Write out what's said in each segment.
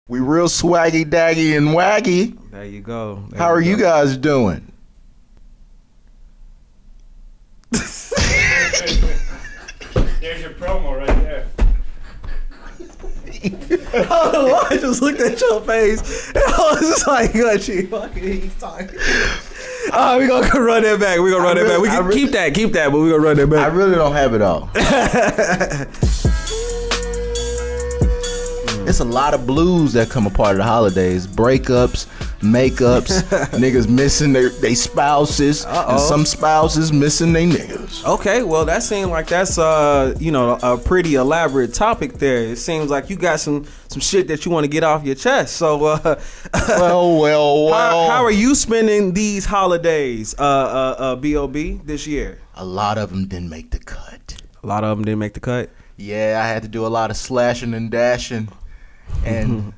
We real swaggy, daggy, and waggy. There you go. How are you guys doing? There's your promo right there. I don't know why I just looked at your face. And I was just like, he's talking. All right, we gonna run that back. We gonna run that back. We can keep that, but we gonna run that back. I really don't have it all. It's a lot of blues that come a part of the holidays. Breakups, makeups, niggas missing their spouses, and some spouses missing their niggas. Okay, well that seems like that's a pretty elaborate topic there. It seems like you got some shit that you want to get off your chest. So well. How are you spending these holidays, B.O.B. this year? A lot of them didn't make the cut. A lot of them didn't make the cut? Yeah, I had to do a lot of slashing and dashing. And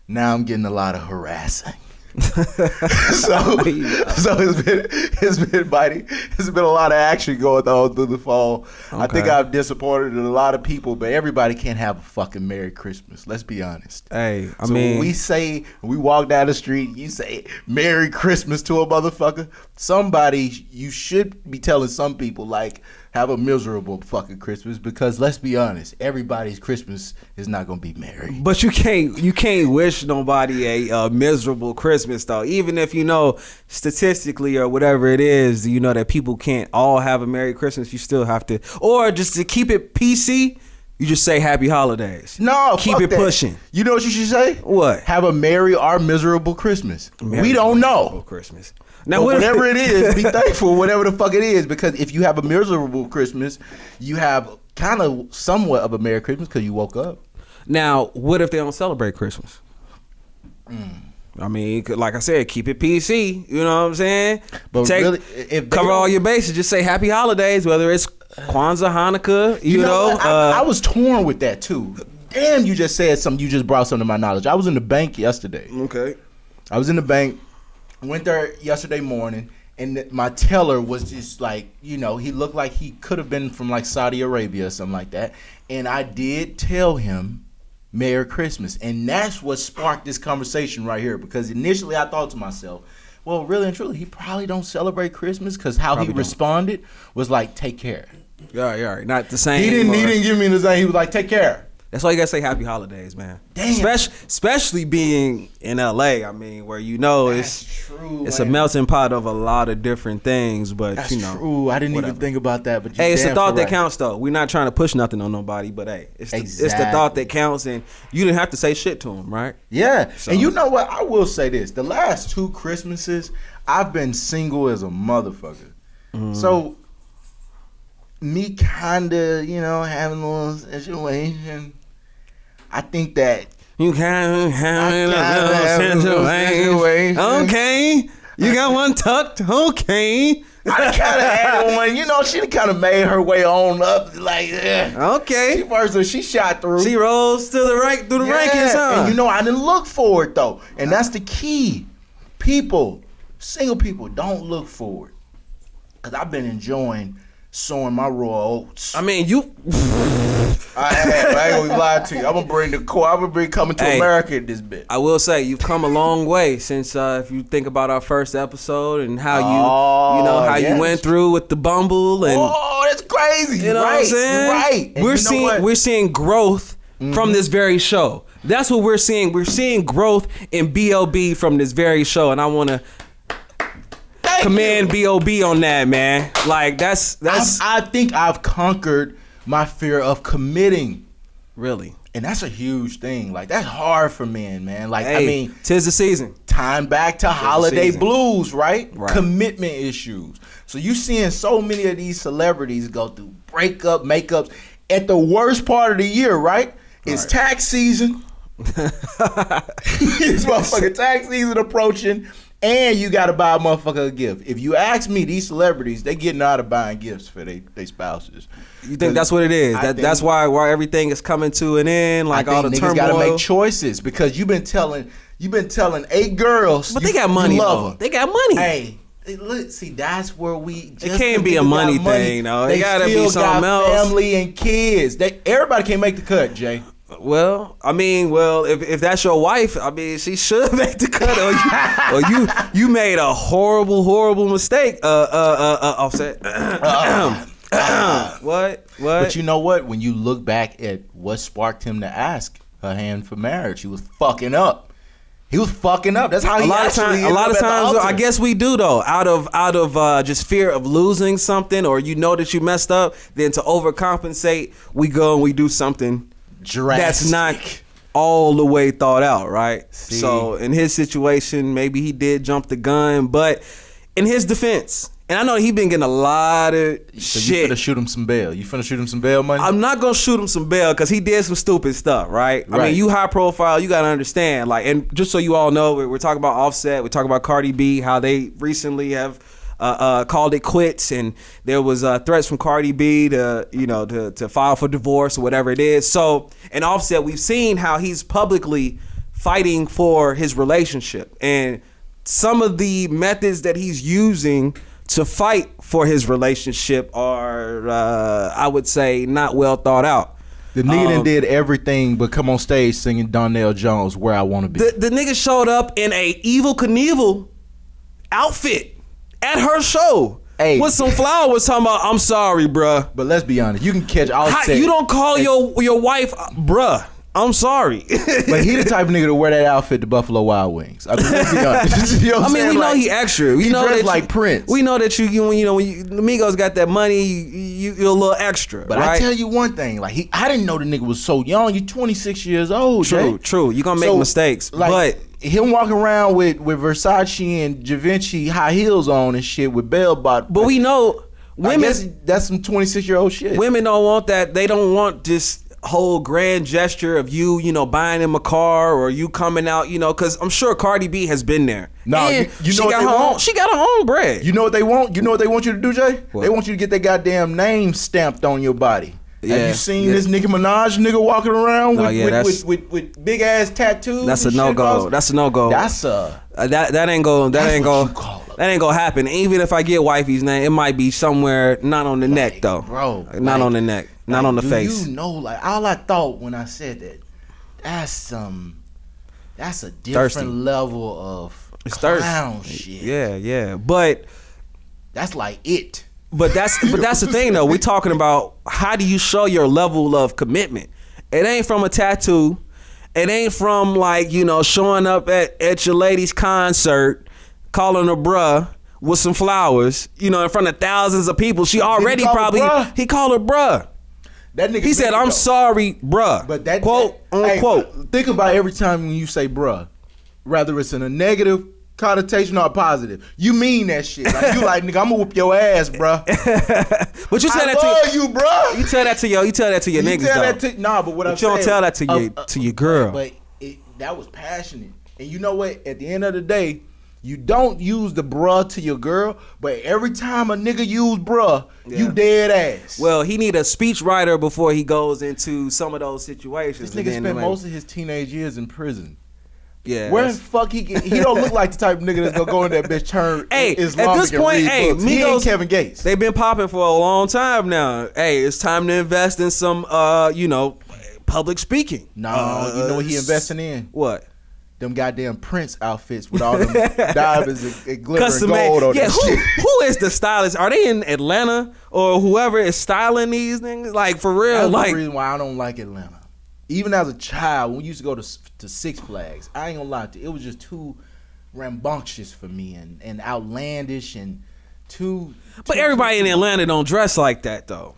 now I'm getting a lot of harassing. so it's been biting. There's been a lot of action going on through the fall. Okay. I think I've disappointed a lot of people, but everybody can't have a fucking Merry Christmas. Let's be honest. Hey, I mean, when we walk down the street, you say Merry Christmas to a motherfucker. Somebody, you should be telling some people like, have a miserable fucking Christmas, because let's be honest, everybody's Christmas is not gonna be merry. But you can't wish nobody a miserable Christmas though. Even if you know statistically or whatever it is, you know that people can't all have a Merry Christmas. You still have to, or just to keep it PC, you just say Happy Holidays. No, keep it pushing. You know what you should say? What? Have a merry or miserable Christmas. We don't know. Christmas. Now, whatever it is, be thankful, whatever the fuck it is, because if you have a miserable Christmas, you have kind of somewhat of a Merry Christmas because you woke up. Now, what if they don't celebrate Christmas? I mean, like I said, keep it PC. You know what I'm saying? But really, if cover all your bases, just say Happy Holidays, whether it's Kwanzaa, Hanukkah. You know I was torn with that too. Damn, you just said something. You just brought something to my knowledge. I was in the bank yesterday. Okay. I was in the bank. Went there yesterday morning, and my teller was just like, you know, he looked like he could have been from like Saudi Arabia or something like that. And I did tell him Merry Christmas. And that's what sparked this conversation right here, because initially I thought to myself, well, really and truly, he probably don't celebrate Christmas, because how he responded was like, take care. Yeah, not the same. He didn't give me the same. He was like, take care. That's why you gotta say Happy Holidays, man. Damn. Especially being in LA, I mean, where it's a melting pot of a lot of different things. But that's you know, true. I didn't even think about that. But hey, it's the thought that counts, though. We're not trying to push nothing on nobody, but hey, it's the thought that counts, and you didn't have to say shit to him, right? Yeah. So. And you know what? I will say this: the last 2 Christmases, I've been single as a motherfucker. So me kinda, you know, having a little situation. I think that you kind of having a little situation. Okay, you got one tucked. Okay, I kind of had one. You know, she kind of made her way on up. Like, okay, she shot through. She rose to the right through the rankings, huh? And you know, I didn't look for it though, and that's the key. People, single people, don't look for it, because I've been enjoying sowing my raw oats. I mean, you. I ain't gonna lie to you. I'm gonna bring Coming to America in this bit. I will say you've come a long way since if you think about our first episode and how you went through with the Bumble and that's crazy. You know what I'm saying? Right. We're seeing growth from this very show. That's what we're seeing. We're seeing growth in B.O.B. from this very show, and I want to commend B.O.B. on that, man. Like that's. I think I've conquered my fear of committing. Really? And that's a huge thing. Like, that's hard for men, man. Like, hey, I mean, 'tis the season. Time back to holiday blues, right? Commitment issues. So you seeing so many of these celebrities go through breakup, makeups at the worst part of the year, right? It's tax season. It's motherfucking tax season approaching. And you got to buy a motherfucker a gift. If you ask me, these celebrities, they getting out of buying gifts for their spouses. You think that's what it is? That's why everything is coming to an end, like all the turmoil. Niggas got to make choices, because you've been telling 8 girls. But they got money, though. They got money. Hey, look, see, that's where we. It can't be a money thing, though. It got to be something else. Family and kids. Everybody can't make the cut, Jay. Well, I mean, if that's your wife, I mean, she should make the cut, or you made a horrible mistake. Offset. What? But you know what? When you look back at what sparked him to ask her hand for marriage, he was fucking up. He was fucking up. That's how he actually. A lot of times, I guess we do though. Out of just fear of losing something, or you know that you messed up, then to overcompensate, we go and we do something drastic. That's not all the way thought out, right? See? So in his situation, maybe he did jump the gun, but in his defense, and I know he been getting a lot of shit. You finna shoot him some bail? You finna shoot him some bail money? I'm not gonna shoot him some bail because he did some stupid stuff, right? I mean, you high profile, you gotta understand. Like, and just so you all know, we're talking about Offset, we're talking about Cardi B, how they recently have called it quits, and there was threats from Cardi B to file for divorce or whatever it is. So, and Offset, we've seen how he's publicly fighting for his relationship, and some of the methods that he's using to fight for his relationship are, I would say, not well thought out. The nigga done did everything but come on stage singing Donnell Jones, Where I Want to Be. The nigga showed up in a Evel Knievel outfit at her show with some flowers talking about, I'm sorry, bruh. But let's be honest, you can catch Offset. You don't call your wife, bruh. I'm sorry. But he the type of nigga to wear that outfit to Buffalo Wild Wings. I mean, let's be honest. You know what we know he extra. We know that like Prince. We know that when the Migos got that money, you're a little extra. But right? I tell you one thing, like I didn't know the nigga was so young. You 26 years old. True. You're gonna make mistakes. Like, but him walking around with Versace and Givenchy high heels on and shit with bell bottom. But we know women. That's some 26-year-old shit. Women don't want that. They don't want this whole grand gesture of you buying him a car or you coming out, because I'm sure Cardi B has been there. No, you know she got her own bread. You know what they want? You know what they want you to do, Jay? What? They want you to get their goddamn name stamped on your body. Yeah, have you seen this Nicki Minaj nigga walking around with big ass tattoos? That's a no go. That's a no go. That's a that ain't gonna happen. Even if I get wifey's name, it might be somewhere not on the neck though, bro. Not on the neck, not on the face. You know, like all I thought when I said that, that's a different level of clown shit. Yeah, but that's like it. But that's the thing though. We're talking about how do you show your level of commitment. It ain't from a tattoo. It ain't from showing up at your lady's concert, calling her bruh with some flowers, in front of thousands of people. She already he called her bruh. That nigga. He said, "I'm sorry, bruh." But that quote unquote. Think about every time when you say bruh, whether it's in a negative connotation or a positive, you mean that shit. Like you like, nigga, I'm gonna whoop your ass, bruh. But you tell I that love you, bruh. You tell that to your niggas though. Nah, but what I'm saying, you don't tell that to your girl. But that was passionate. And you know what? At the end of the day, you don't use the bruh to your girl, but every time a nigga use bruh, you dead ass. Well, he need a speech writer before he goes into some of those situations. This nigga spent most of his teenage years in prison. Yeah, where the fuck he don't look like the type of nigga that's gonna go in that bitch turn Islamic at this point, Migos, he ain't Kevin Gates. They've been popping for a long time now. Hey, it's time to invest in some public speaking. No, you know what he investing in? What? Them goddamn Prince outfits with all them diamonds and glitter and gold on that shit. Who is the stylist? Are they in Atlanta or whoever is styling these things? Like for real? That's the reason why I don't like Atlanta. Even as a child, when we used to go to Six Flags, I ain't gonna lie to you, it was just too rambunctious for me and outlandish and too. But everybody in Atlanta don't dress like that though.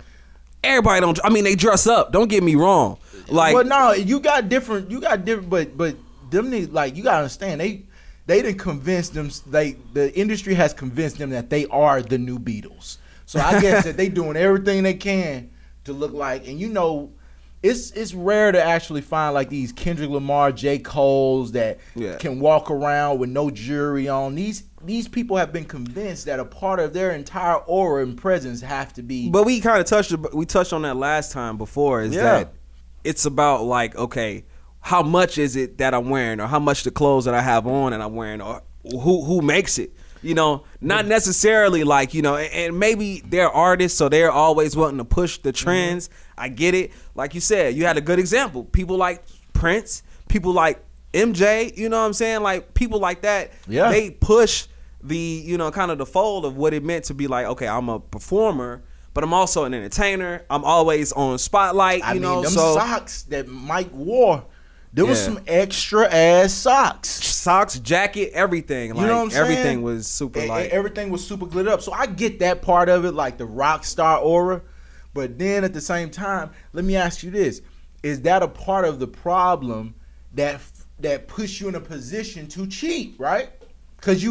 Everybody don't. I mean, they dress up. Don't get me wrong. Like, well, no, you got different. But them niggas, like, you gotta understand, they didn't convince them. The industry has convinced them that they are the new Beatles. So I guess that they doing everything they can to look like, and it's rare to actually find like these Kendrick Lamar, J. Cole's that can walk around with no jewelry on. These people have been convinced that a part of their entire aura and presence have to be. But we kind of touched on that last time before. Is that it's about like, okay, how much is it that I'm wearing, or how much the clothes that I have on and I'm wearing, or who makes it? You know, not necessarily like, you know, and maybe they're artists, so they're always wanting to push the trends. I get it. Like you said, you had a good example. People like Prince, people like MJ, you know what I'm saying? Like people like that, they push the, you know, kind of the fold of what it meant to be like, okay, I'm a performer, but I'm also an entertainer. I'm always on spotlight, you know. Them socks that Mike wore, there was some extra ass socks, jacket, everything. Like, you know what I'm saying? Everything was super light. Everything was super glittered up. So I get that part of it, like the rock star aura. But then at the same time, let me ask you this: is that a part of the problem that puts you in a position to cheat, right? Because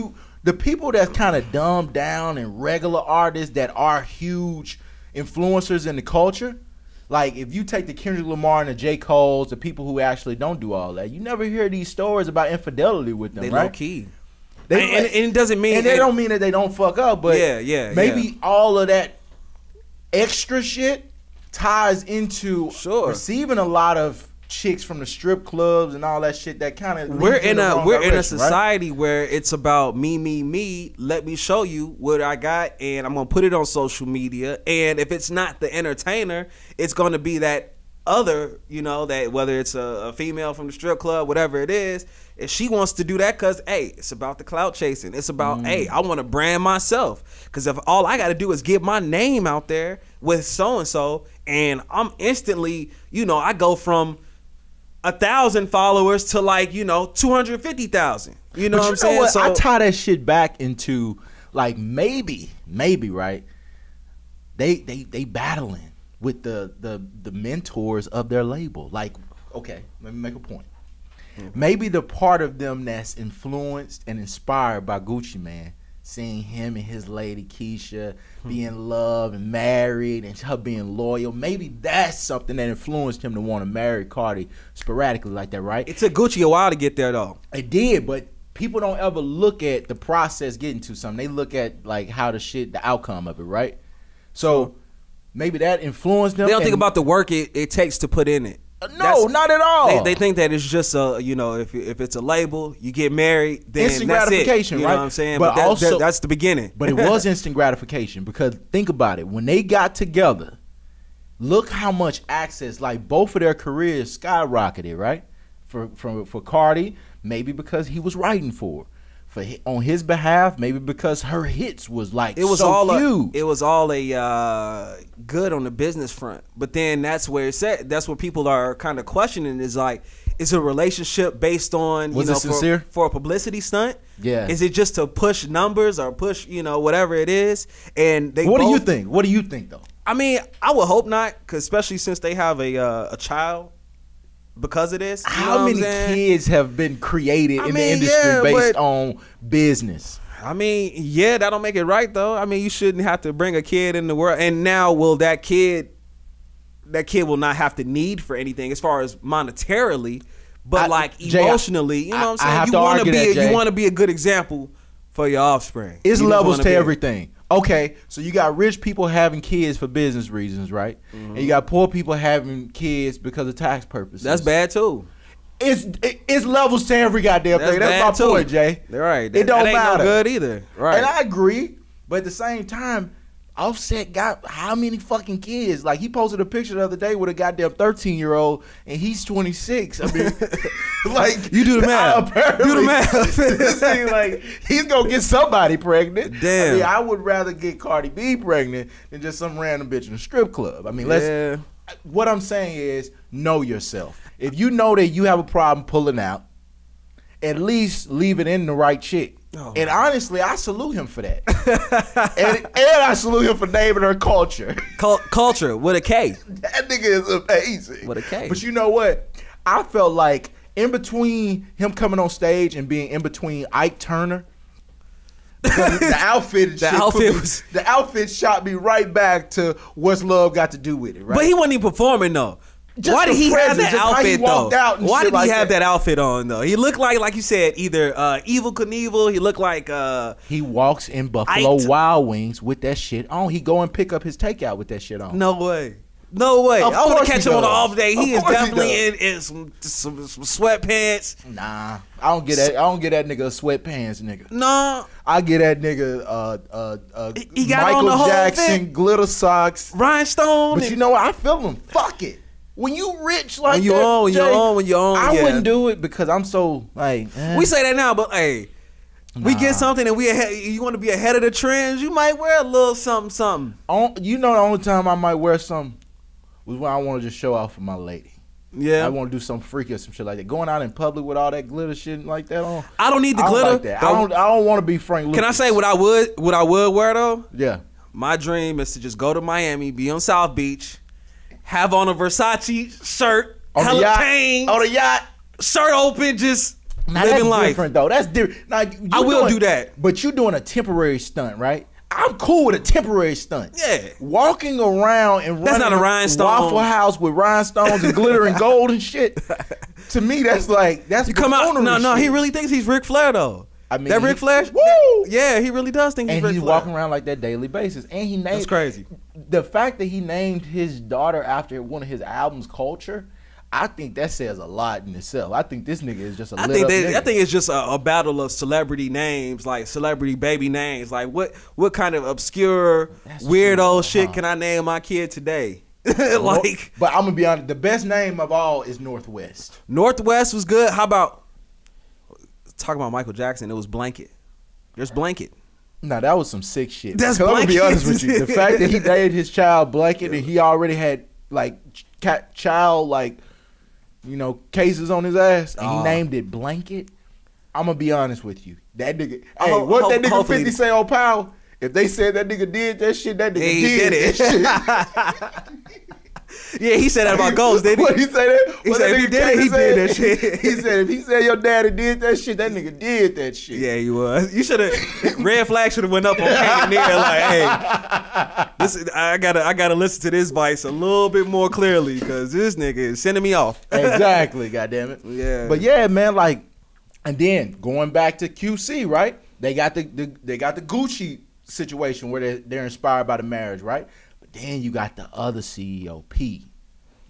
the people that's kind of dumbed down and regular artists that are huge influencers in the culture, like if you take the Kendrick Lamar and the J. Cole's, the people who actually don't do all that, you never hear these stories about infidelity with them, they right? Low key. And it doesn't mean, and they don't mean that they don't fuck up, but maybe all of that extra shit ties into receiving a lot of chicks from the strip clubs and all that shit. That kind of we're in a society, right? Where it's about me. Let me show you what I got, and I'm gonna put it on social media. And if it's not the entertainer, it's gonna be that other, you know, that whether it's a female from the strip club, whatever it is, if she wants to do that, because hey, it's about the clout chasing. It's about hey, I want to brand myself, because if all I got to do is get my name out there with so and so, and I'm instantly, you know, I go from 1,000 followers to like, you know, 250,000. You know what I'm saying? So I tie that shit back into like maybe right. They battling with the mentors of their label. Like, okay, let me make a point. Maybe the part of them that's influenced and inspired by Gucci Mane, seeing him and his lady Keisha be in love and married and her being loyal, maybe that's something that influenced him to want to marry Cardi sporadically like that, right? It took Gucci a while to get there though. It did, but people don't ever look at the process getting to something. They look at like how the outcome of it, right? So maybe that influenced them. They don't think about the work it takes to put in it. No, not at all. They think that it's just you know, if it's a label, you get married, then instant that's gratification, it. You right? know what I'm saying? But also, that's the beginning. But it was instant gratification, because think about it. When they got together, look how much access, like both of their careers skyrocketed, right? For Cardi, maybe because he was writing for her. On his behalf, maybe because her hits was like huge. It was all a good on the business front, but then that's where it's at. That's what people are kind of questioning. Is like, is a relationship based on sincere for a publicity stunt? Yeah. Is it just to push numbers or push whatever it is? And what do you think? What do you think though? I mean, I would hope not, because especially since they have a child. Because of this, how many kids have been created in the industry based on business? I mean, that don't make it right though. I mean, you shouldn't have to bring a kid in the world. And now, will that kid will not have to need for anything as far as monetarily, but like emotionally, you know what I'm saying? You want to be a good example for your offspring. It's levels to everything. Okay, so you got rich people having kids for business reasons, right? And you got poor people having kids because of tax purposes. That's bad too. It's levels to every goddamn thing. That's my point, Jay. Right. It don't ain't matter. No good either. Right. And I agree, but at the same time, Offset got how many fucking kids? Like, he posted a picture the other day with a goddamn 13-year-old, and he's 26. I mean, like, you do the math. Do the math. Like, he's gonna get somebody pregnant. Damn. I mean, I would rather get Cardi B pregnant than just some random bitch in a strip club. I mean, what I'm saying is, know yourself. If you know that you have a problem pulling out, at least leave it in the right chick. Oh. And honestly, I salute him for that. and I salute him for naming her Culture. Culture with a K. That nigga is amazing. With a K. But you know what? I felt like in between him coming on stage and being in between Ike Turner, the outfit shot me right back to what's love got to do with it, right? But he wasn't even performing though. Why did he have that outfit though? Why did he have that outfit on though? He looked like you said, either Evel Knievel. He looked like he walks in Buffalo Wild Wings with that shit on. He go and pick up his takeout with that shit on. No way. No way. Of I want course to catch he him on an does. off day. He Of is course he definitely in some sweatpants. Nah, I don't get that. I don't get that nigga a sweatpants, nigga. No, I get that nigga he got Michael on the whole Jackson thing. glitter socks. Rhinestone. But you know what? I feel him. Fuck it. When you rich like When you that, own, when Jay, you own, when you own, I yeah. wouldn't do it because I'm so like. We say that now, but hey, we get something and you want to be ahead of the trends. You might wear a little something. You know, the only time I might wear something was when I want to just show off for my lady. Yeah, I want to do something freaky or some shit like that. Going out in public with all that glitter shit like that on. I don't need the I don't glitter. like that. I don't want to be Frank Lucas. Can I say what I would wear though? Yeah. My dream is to just go to Miami, be on South Beach, have on a Versace shirt, On the hella yacht. chain, On the yacht. shirt open, just Now living that's life. different though. That's different. Now, I will do that. But you're doing a temporary stunt, right? I'm cool with a temporary stunt. Yeah. Walking around and That's running not a rhinestone. Waffle House with rhinestones and glitter and gold and shit. To me, that's You come out. No, shit. he really thinks he's Ric Flair though. I mean, that Ric Flair. Woo! Yeah, he really does think he's And Ric he's Flair. walking around like that daily basis. And he named That's crazy. The fact that he named his daughter after one of his albums, Culture, I think that says a lot in itself. I think this nigga is just a lit up nigga. I think it's just a battle of celebrity names, like celebrity baby names. Like what kind of obscure weirdo shit can I name my kid today? Like, but I'm gonna be honest. The best name of all is Northwest. Northwest was good. How about talking about Michael Jackson? It was Blanket. There's Blanket. Nah, that was some sick shit. That's I'm gonna be Blanket. honest with you. The fact that he named his child Blanket and he already had like child like, you know, cases on his ass and he named it Blanket. I'm gonna be honest with you. That nigga. Hey, what that nigga 50 say on Power? If they said that nigga did that shit, that nigga did that shit. Yeah, he said that about Ghost, didn't he? What he say that? He said if he did it, he did that shit. He said if he said your daddy did that shit, that nigga did that shit. Yeah, he was. You should have. Red flag should have went up on Pioneer. Like, hey, this I gotta listen to this voice a little bit more clearly because this nigga is sending me off. Exactly. Goddamn it. Yeah. But yeah, man. Like, and then going back to QC, right? They got the Gucci situation where they're inspired by the marriage, right? But then you got the other CEO, P.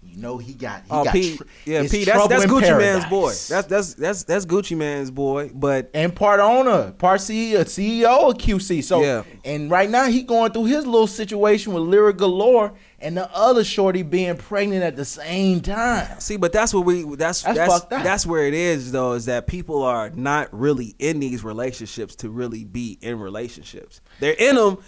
You know he got P. Yeah, it's P. That's Trouble in Gucci Paradise. Man's boy. That's Gucci Man's boy. But and part owner, part CEO of QC. So yeah. And right now he going through his little situation with Lyric Galore and the other shorty being pregnant at the same time. See, but that's what that's fucked up. That's where it is though, is that people are not really in these relationships to really be in relationships. They're in them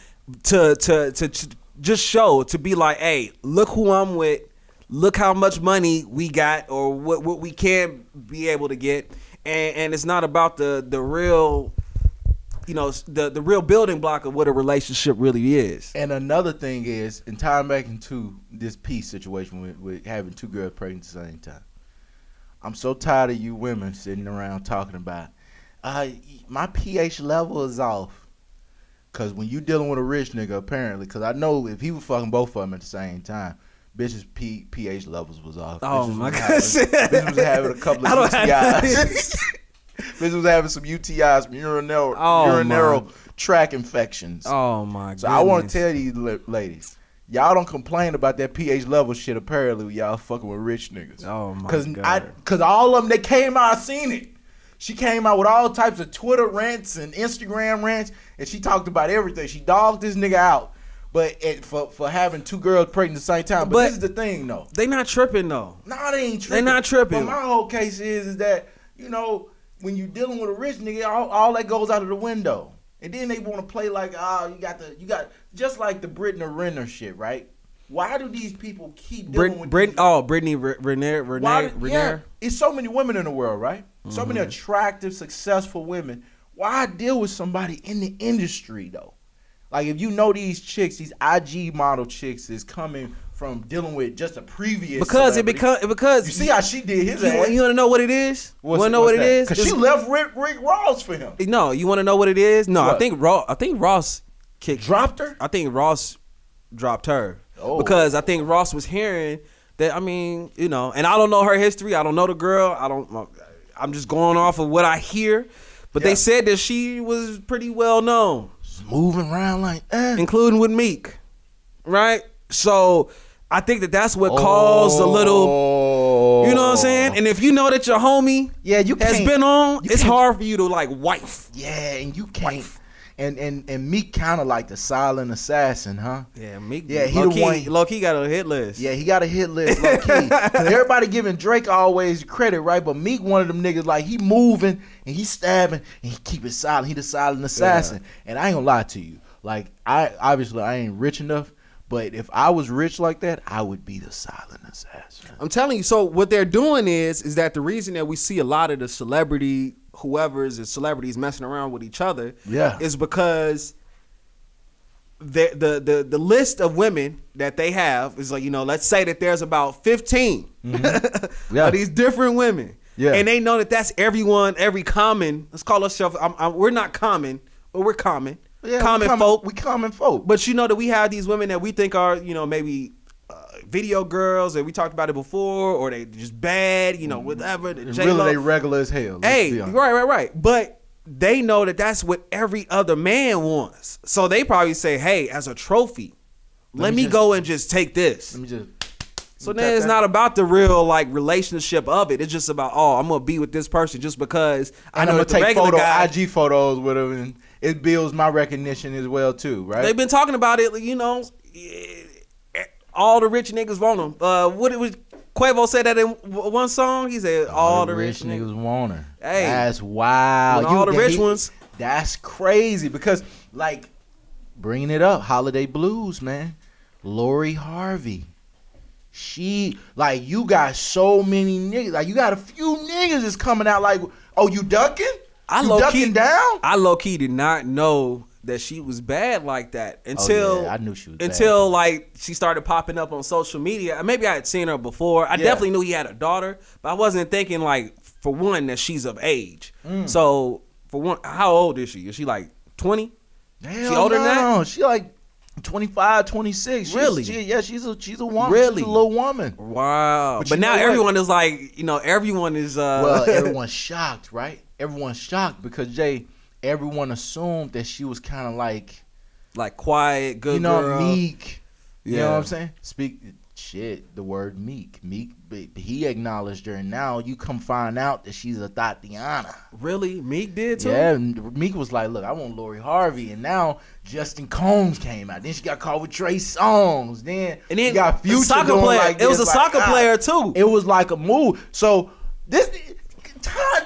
to just show, to be like, hey, look who I'm with. Look how much money we got, or what we can be able to get, and it's not about the real, you know, the real building block of what a relationship really is. And another thing is, and tying back into this peace situation with having two girls pregnant at the same time, I'm so tired of you women sitting around talking about, my pH level is off. Because when you dealing with a rich nigga, apparently, because I know if he was fucking both of them at the same time, bitches' pH levels was off. Oh my God! Bitches was having a couple of UTIs. Bitches was having some UTIs, urinary tract infections. Oh my God! So I want to tell these ladies, y'all don't complain about that pH level shit. Apparently, y'all fucking with rich niggas. Oh my God! Because all of them, they came out, I seen it. She came out with all types of Twitter rants and Instagram rants, and she talked about everything. She dogged this nigga out. But for having two girls pregnant at the same time. But this is the thing, though. They not tripping, though. No, they ain't tripping. They not tripping. But my whole case is that, you know, when you dealing with a rich nigga, all that goes out of the window. And then they want to play like, you got just like the Brittany Renner shit, right? Why do these people keep dealing with Brittany Renner? Yeah, it's so many women in the world, right? So many attractive, successful women. Why deal with somebody in the industry, though? Like, if you know these chicks, these IG model chicks is coming from dealing with just a previous because you see how she did his ass. You want to know what it is? You want to know what it is? Because she left Rick Ross for him. No, you want to know what it is? No, what? I think Ross dropped her. I think Ross dropped her because I think Ross was hearing that. I mean, you know, and I don't know her history. I don't know the girl. I'm just going off of what I hear. But they said that she was pretty well known. Moving around like including with Meek, right? So I think that that's what caused a little, you know what I'm saying? And if you know that your homie has been on, it's hard for you to like wife. Yeah, and you can't. Wife. And Meek kind of like the silent assassin, huh? Yeah, Meek. Yeah, he the one. Low key got a hit list. Yeah, he got a hit list, low key. Cause everybody giving Drake always credit, right? But Meek one of them niggas like he moving and he stabbing and he keep it silent. He the silent assassin. Yeah. And I ain't gonna lie to you, like I ain't rich enough. But if I was rich like that, I would be the silent assassin. I'm telling you. So what they're doing is that the reason that we see a lot of the celebrities messing around with each other, is because the list of women that they have is like, you know, let's say that there's about 15 of these different women, and they know that that's everyone, every common. Let's call ourselves. We're not common, but we're common. Yeah, folk. We common folk. But you know that we have these women that we think are, you know, maybe video girls, and we talked about it before, or they just bad, you know, whatever. Really, they regular as hell. Hey, right. But they know that that's what every other man wants. So they probably say, hey, as a trophy, let me go and just take this. So then it's not about the real like relationship of it. It's just about, I'm gonna be with this person just because I know that the regular guy, IG photos with him, and it builds my recognition as well too, right? They've been talking about it, you know. All the rich niggas want them. What it was, Quavo said that in one song. He said all the rich niggas want her. Hey, that's wild. All the rich ones. That's crazy because, like, bringing it up, Holiday Blues, man. Lori Harvey. She, like, you got so many niggas. Like, you got a few niggas that's coming out like, oh, you ducking? Ducking down? I low key did not know that she was bad like that until I knew she was bad. Like she started popping up on social media. Maybe I had seen her before. I definitely knew he had a daughter, but I wasn't thinking like, for one, that she's of age. So for one, how old is she? Is she like 20? She older than that? She like 25, 26. Really? She's a woman. Really? She's a little woman. Wow. But now everyone is like, you know, everyone is well, everyone's shocked, right? Everyone's shocked because everyone assumed that she was kind of like quiet, good, you know, girl. meek. You know what I'm saying? The word meek. He acknowledged her, and now you come find out that she's a Tatiana. Really? Meek did too? Yeah, Meek was like, look, I want Lori Harvey, and now Justin Combs came out. Then she got caught with Trey Songz. Then you got Future doing player. like this. It was a soccer player too. It was like a move. So this time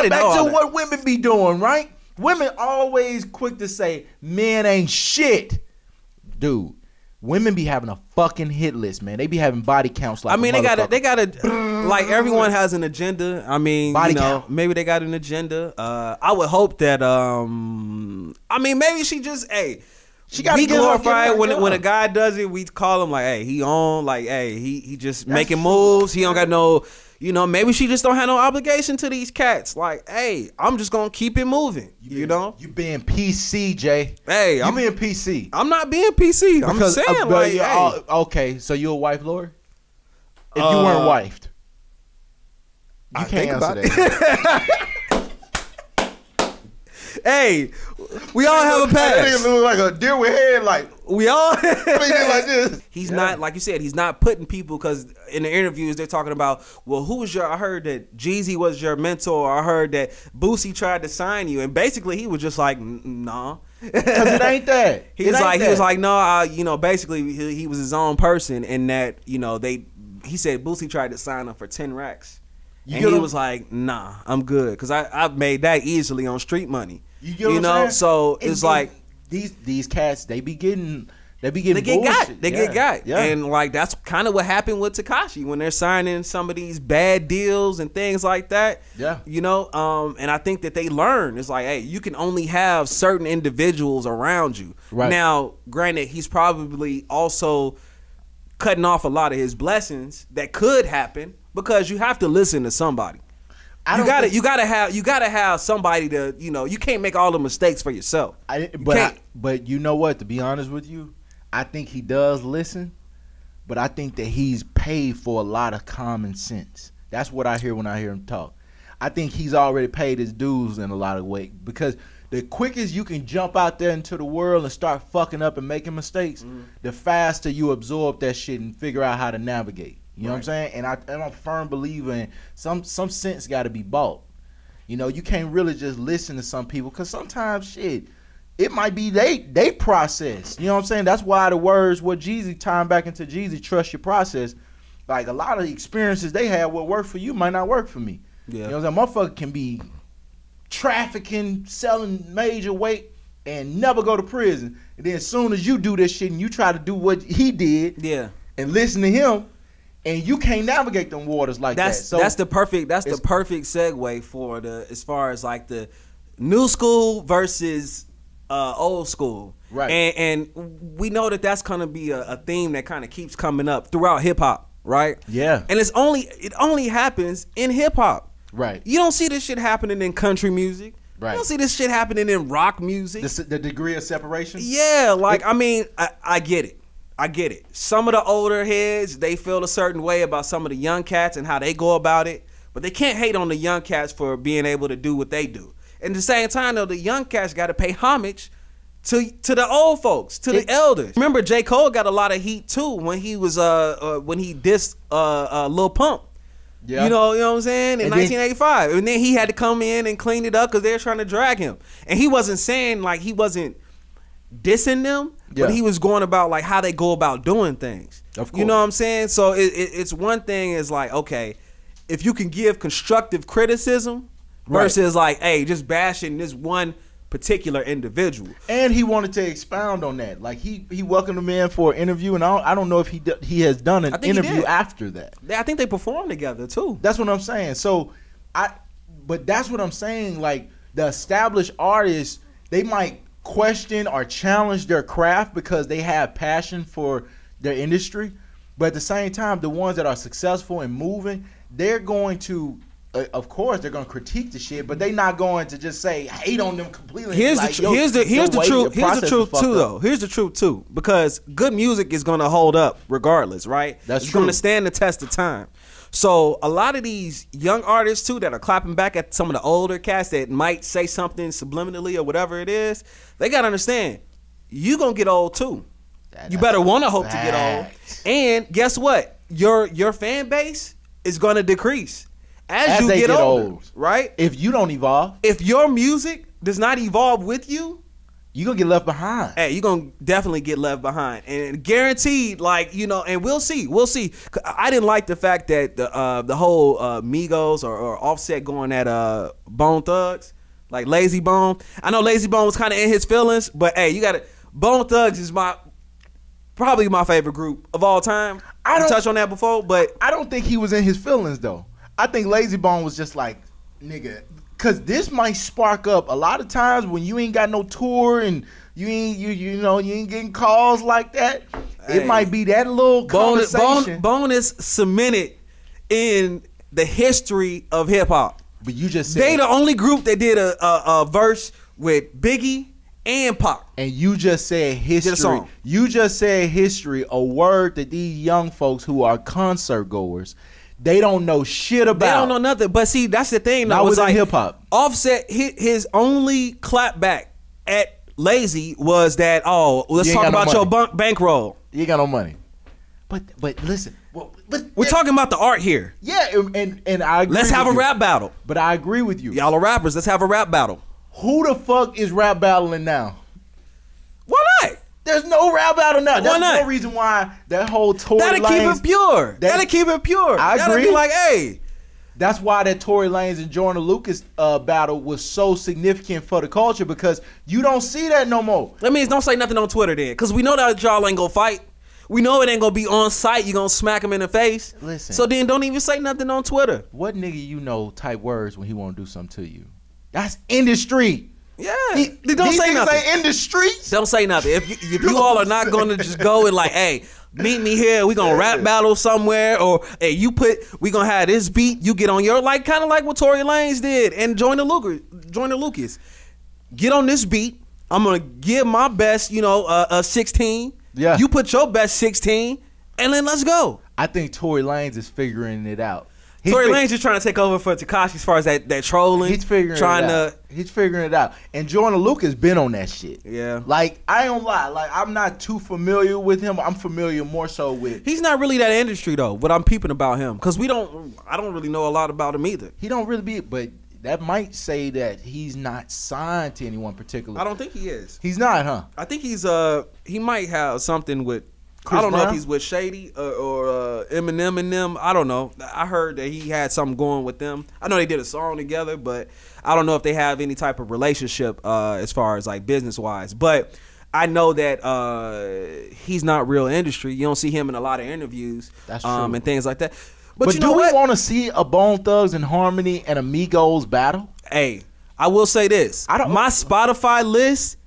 back to what women be doing, right? Women always quick to say men ain't shit. Dude, women be having a fucking hit list, man. They be having body counts like, I mean, they got a like, everyone has an agenda. I mean, body count. Maybe they got an agenda. I would hope that I mean, maybe she just she got to glorify when a guy does it. We call him like, hey, he on, like, hey, he just making moves. He don't got no, you know, maybe she just don't have no obligation to these cats. Like, hey, I'm just gonna keep it moving. You know, you being PC, Jay. Hey, I'm being PC. I'm not being PC. I'm saying like, hey. Okay, so you a wife, Lori? If you weren't wifed, you can't answer that. Hey, we all have a past. That nigga look like a deer with head, like we all like this. He's not, like you said, he's not putting people, because in the interviews they're talking about, well, who was I heard that Jeezy was your mentor. I heard that Boosie tried to sign you, and basically he was just like, nah. Cause it ain't that. He was like, no, you know, basically he was his own person, and that, you know, he said Boosie tried to sign him for 10 racks. And he was like, nah, I'm good. Because I've made that easily on street money. You know, so it's like these cats, they get got. Yeah. And like, that's kind of what happened with Tekashi when they're signing some of these bad deals and things like that. Yeah. You know, and I think that they learn. It's like, hey, you can only have certain individuals around you. Right. Now, granted, he's probably also cutting off a lot of his blessings that could happen, because you have to listen to somebody. You gotta have somebody to, you know, you can't make all the mistakes for yourself. But you know what? To be honest with you, I think he does listen, but I think that he's paid for a lot of common sense. That's what I hear when I hear him talk. I think he's already paid his dues in a lot of ways, because the quickest you can jump out there into the world and start fucking up and making mistakes, the faster you absorb that shit and figure out how to navigate. You know what I'm saying? And I'm a firm believer in some sense got to be bought. You know, you can't really just listen to some people because sometimes shit, it might be they process. You know what I'm saying? That's why the words what Jeezy tying back into Jeezy, trust your process. Like a lot of the experiences they had what work for you might not work for me. Yeah. You know what I'm saying? Motherfucker can be trafficking, selling major weight and never go to prison. And then as soon as you do this shit and you try to do what he did and listen to him, and you can't navigate them waters like that. So that's the perfect segue for as far as like the new school versus old school. Right. And we know that that's gonna be a theme that kind of keeps coming up throughout hip hop, right? Yeah. And it only happens in hip hop. Right. You don't see this shit happening in country music. Right. You don't see this shit happening in rock music. The degree of separation? Yeah, like I mean, I get it. I get it. Some of the older heads, they feel a certain way about some of the young cats and how they go about it, but they can't hate on the young cats for being able to do what they do. And at the same time, though, the young cats got to pay homage to the old folks, to the elders. Remember, J. Cole got a lot of heat too when he was when he dissed Lil Pump. Yeah. You know what I'm saying? In 1985, and then he had to come in and clean it up because they were trying to drag him, and he wasn't saying like he wasn't dissing them, but he was going about like how they go about doing things. Of course. You know what I'm saying? So it's one thing is like, okay, if you can give constructive criticism versus like, hey, just bashing this one particular individual. And he wanted to expound on that. Like he welcomed him in for an interview, and I don't know if he has done an interview after that. I think they performed together too. That's what I'm saying. So but that's what I'm saying. Like the established artists, they might question or challenge their craft because they have passion for their industry, but at the same time, the ones that are successful and moving, they're going to of course they're going to critique the shit, but they're not going to just say hate on them completely. Here's the truth too, because good music is going to hold up regardless, right? It's going to stand the test of time. So a lot of these young artists too that are clapping back at some of the older cats that might say something subliminally or whatever it is, they gotta understand, you gonna get old too. You better wanna hope to get old. And guess what? Your fan base is gonna decrease as you get older, right? If you don't evolve. If your music does not evolve with you, you're going to get left behind. Hey, you're going to definitely get left behind. And guaranteed, like, you know, and we'll see. I didn't like the fact that the whole Migos or Offset going at Bone Thugs, like Lazy Bone. I know Lazy Bone was kind of in his feelings, but hey, you got to, Bone Thugs is probably my favorite group of all time. I touched on that before, but I don't think he was in his feelings, though. I think Lazy Bone was just like, nigga, because this might spark up a lot of times when you ain't got no tour and you ain't getting calls like that. Hey, it might be that little conversation. Bone is cemented in the history of hip hop. But you just said they the only group that did a verse with Biggie and Pac. And you just said history. You just said history, a word that these young folks who are concert goers, they don't know shit about. They don't know nothing. But see, that's the thing. Not within hip hop. Offset, his only clapback at Lazy was that, oh, let's talk about your bankroll. You ain't got no money. But listen. We're talking about the art here. Yeah, and I agree. Let's have a rap battle. But I agree with you. Y'all are rappers. Let's have a rap battle. Who the fuck is rap battling now? Why not? There's no rap battle now. Why not? There's no reason why that whole Tory Lanez. Gotta keep it pure. Gotta keep it pure. I agree. Gotta be like, hey. That's why that Tory Lanez and Jordan Lucas battle was so significant for the culture, because you don't see that no more. That means don't say nothing on Twitter then, because we know that y'all ain't gonna fight. We know it ain't gonna be on site. You gonna smack him in the face. Listen. So then don't even say nothing on Twitter. What nigga you know type words when he want to do something to you? That's industry. Yeah, don't say nothing. In the streets. Don't say nothing. If you all are not going to just go and like, hey, meet me here. We gonna rap battle somewhere, or hey, we gonna have this beat. You get on your kind of like what Tory Lanez did and join the Lucas. Get on this beat. I'm gonna give my best, a 16. Yeah. You put your best 16, and then let's go. I think Tory Lanez is figuring it out. Tory Lanez just trying to take over for Tekashi as far as that trolling. He's figuring it out. And Joyner Lucas been on that shit. Yeah. Like, I ain't gonna lie. Like, I'm not too familiar with him. I'm familiar more so with. He's not really that industry though. What I'm peeping about him, because I don't really know a lot about him either. He don't really be, but that might say that he's not signed to anyone particular. I don't think he is. He's not, huh? I think he might have something with. Chris I don't know Brown? if he's with Shady or Eminem and them. I don't know. I heard that he had something going with them. I know they did a song together, but I don't know if they have any type of relationship as far as like business wise. But I know that he's not real industry. You don't see him in a lot of interviews. That's true. And things like that. But you do know we what? want to see a Bone Thugs and Harmony and a Migos battle? Hey, I will say this. My Spotify list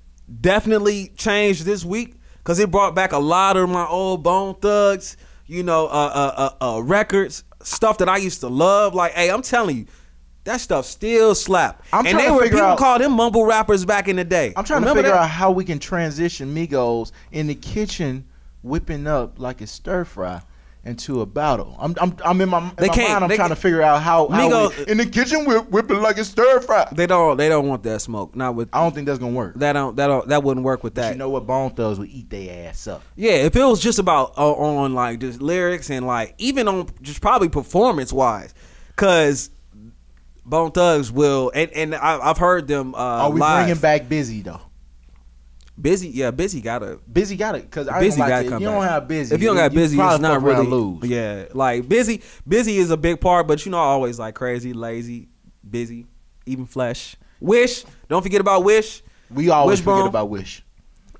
definitely changed this week. Cause it brought back a lot of my old Bone Thugs, records, stuff that I used to love. Like, hey, I'm telling you, that stuff still slap. People called them mumble rappers back in the day. I'm trying to figure out how we can transition Migos in the kitchen, whipping up like it's stir fry, into a battle. I'm in my mind. I'm trying to figure out how Migos in the kitchen whipping like it's stir fry. They don't want that smoke. Not with. I don't think that's gonna work. That wouldn't work with that. You know what? Bone Thugs would eat their ass up. Yeah, if it was just about on like just lyrics and like even on just probably performance wise, cause Bone Thugs will and I've heard them. Are we live. bringing back Busy though? Busy got it. Because I don't like it. You don't have Busy. If you don't got Busy, it's not really lose. Yeah, like Busy is a big part, but you know, I always like Crazy, Lazy, Busy, Even Flesh, Wish. Don't forget about Wish. We always forget about Wish.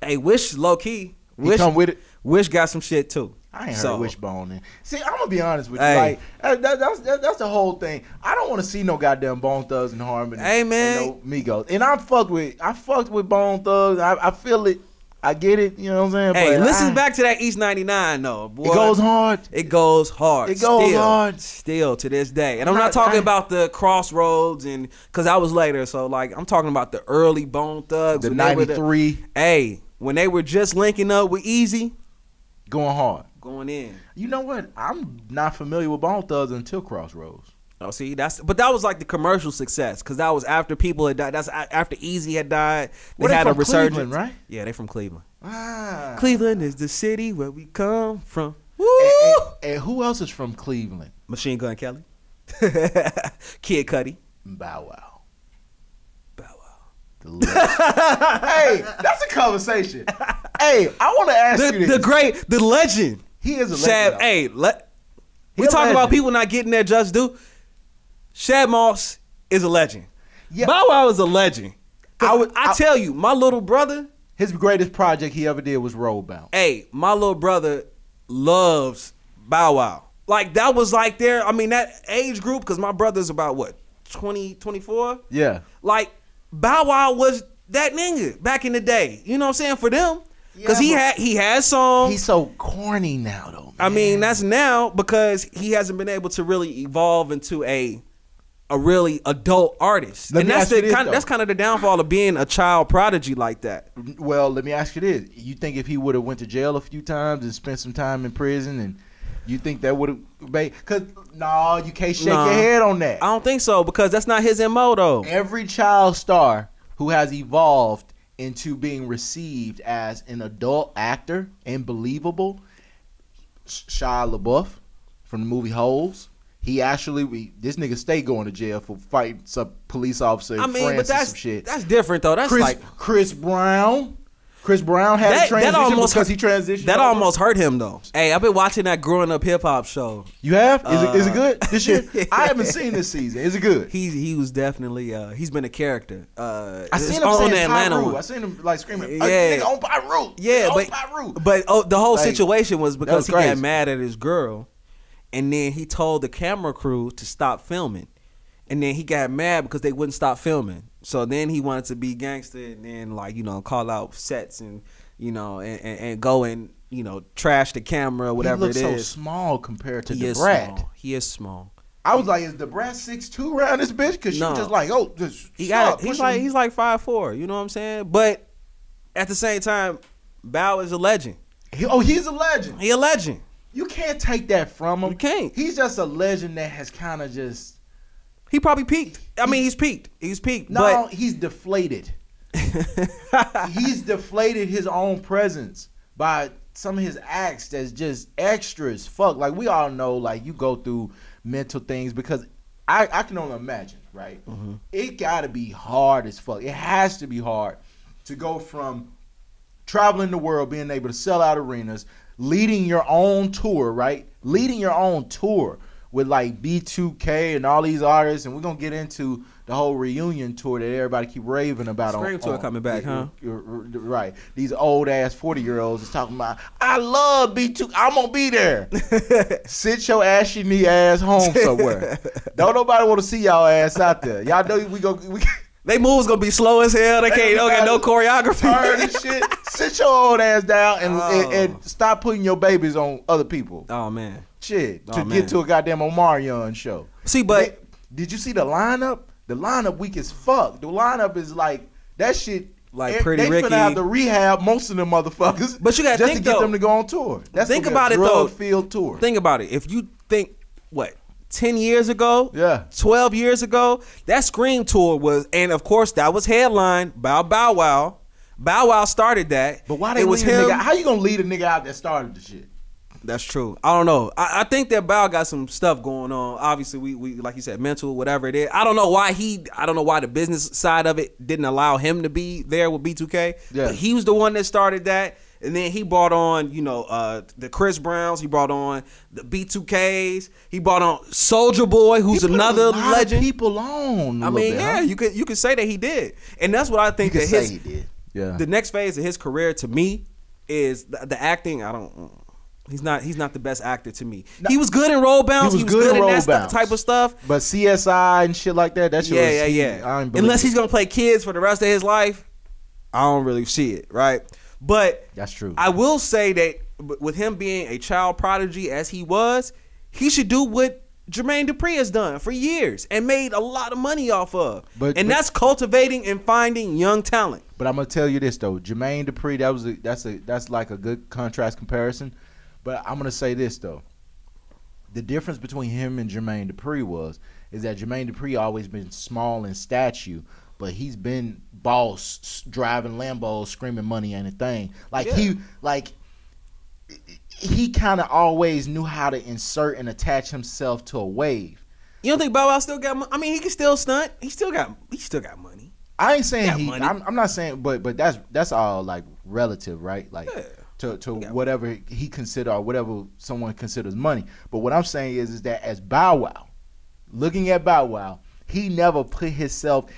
Hey, Wish low key. Wish come with it. Wish got some shit too. I ain't heard Wishbone in. See, I'm gonna be honest with you. Like that's the whole thing. I don't want to see no goddamn Bone Thugs and Harmony. Hey man, and no Migos. And I fucked with Bone Thugs. I feel it. I get it. You know what I'm saying? Hey, but listen back to that East 99 though. Boy. It goes hard. It goes hard. It goes hard. Still to this day. And I'm not talking about the Crossroads and because I was later. So like I'm talking about the early Bone Thugs. The 93. Hey, when they were just linking up with Easy. Going hard. Going in. You know what? I'm not familiar with Bone Thugs until Crossroads. Oh, see, but that was like the commercial success because that was after people had died. That's after Easy had died. They had a resurgence, Cleveland, right? Yeah, they from Cleveland. Ah. Cleveland is the city where we come from. Woo! And who else is from Cleveland? Machine Gun Kelly, Kid Cudi, Bow Wow. Hey, that's a conversation. Hey, I want to ask you this. The legend. He is a legend. Hey, we talk about people not getting their just due. Shad Moss is a legend. Yeah. Bow Wow is a legend. I tell you, my little brother. His greatest project he ever did was Roadbound. Hey, my little brother loves Bow Wow. Like, that was like that age group, because my brother's about, what, 20, 24? Yeah. Like, Bow Wow was that nigga back in the day. You know what I'm saying? For them. Because he had songs. He's so corny now, though, man. I mean, that's now because he hasn't been able to really evolve into a really adult artist. And that's kind of the downfall of being a child prodigy like that. Well, let me ask you this. You think if he would have went to jail a few times and spent some time in prison, and you think that would have made... Because, no, you can't shake your head on that. I don't think so, because that's not his MO, though. Every child star who has evolved into being received as an adult actor and believable, Shia LaBeouf from the movie Holes, this nigga stay going to jail for fighting some police officer in France and some shit. That's different though. That's Chris Brown. Chris Brown had a transition because he transitioned. That almost hurt him though. Hey, I've been watching that Growing Up Hip Hop show. You have? Is it good this year? I haven't seen this season. Is it good? He was definitely he's been a character. I seen him saying Atlanta. I seen him like screaming, "Nigga on Pyru." Yeah, but the whole situation was because he got mad at his girl, and then he told the camera crew to stop filming, and then he got mad because they wouldn't stop filming. So then he wanted to be gangster and then call out sets and and go and trash the camera, whatever it is. He looks so small compared to the Brat. He is small. I was like, is the Brat 6'2" around this bitch? Because she was just like, he's like 5'4". You know what I'm saying? But at the same time, Bow is a legend. He's a legend. He a legend. You can't take that from him. You can't. He's just a legend that has kind of just. He probably peaked. I mean, he's peaked. He's peaked. No, but he's deflated. He's deflated his own presence by some of his acts that's just extra as fuck. Like, we all know, like, you go through mental things because I can only imagine, right? Mm-hmm. It got to be hard as fuck. It has to be hard to go from traveling the world, being able to sell out arenas, leading your own tour, right? Leading your own tour with like B2K and all these artists, and we're gonna get into the whole reunion tour that everybody keep raving about. Scream tour coming back, huh? Right. These old ass 40-year-olds is talking about, I love B2. I'm gonna be there. Sit your ashy knee ass home somewhere. Don't nobody want to see y'all ass out there. Y'all know we go. They moves gonna be slow as hell. They don't got no choreography. Turn and shit. Sit your old ass down and stop putting your babies on other people. Oh man. Shit, get to a goddamn Omarion show. See, but did you see the lineup? The lineup weak as fuck. The lineup is like that shit. Like Pretty Ricky. They finna have to rehab most of them motherfuckers. But you gotta just think to get though, them to go on tour. That's think about it though. Field tour. Think about it. If you think 10 years ago, 12 years ago, that Scream tour was, and of course that was headlined by Bow Wow. Bow Wow started that. But why they lead a nigga? How you gonna lead a nigga out that started the shit? That's true. I don't know. I think that Bow got some stuff going on. Obviously, we like you said, mental, whatever it is. I don't know why the business side of it didn't allow him to be there with B2K. Yeah. But he was the one that started that. And then he brought on, the Chris Browns. He brought on the B2Ks. He brought on Soulja Boy, who's another legend. People on. I mean, yeah, you could say that he did, and that's what I think that he did. Yeah. The next phase of his career to me is the acting. He's not the best actor to me. No, he was good in Roll Bounce. He was good in that type of stuff. But CSI and shit like that. Yeah. Unless he's gonna play kids for the rest of his life, I don't really see it. Right. But that's true. I will say that with him being a child prodigy as he was, he should do what Jermaine Dupri has done for years and made a lot of money off of. That's cultivating and finding young talent. But I'm gonna tell you this though, Jermaine Dupri, that's like a good contrast comparison. But I'm gonna say this though, the difference between him and Jermaine Dupri is that Jermaine Dupri always been small in stature, but he's been boss, driving Lambos, screaming money ain't a thing. He kind of always knew how to insert and attach himself to a wave. You don't think Bow Wow still got money? I mean, he can still stunt. He still got money. I ain't saying money. I'm not saying, but that's all like relative, right? Like to whatever he consider or whatever someone considers money. But what I'm saying is that as Bow Wow, looking at Bow Wow, he never put himself.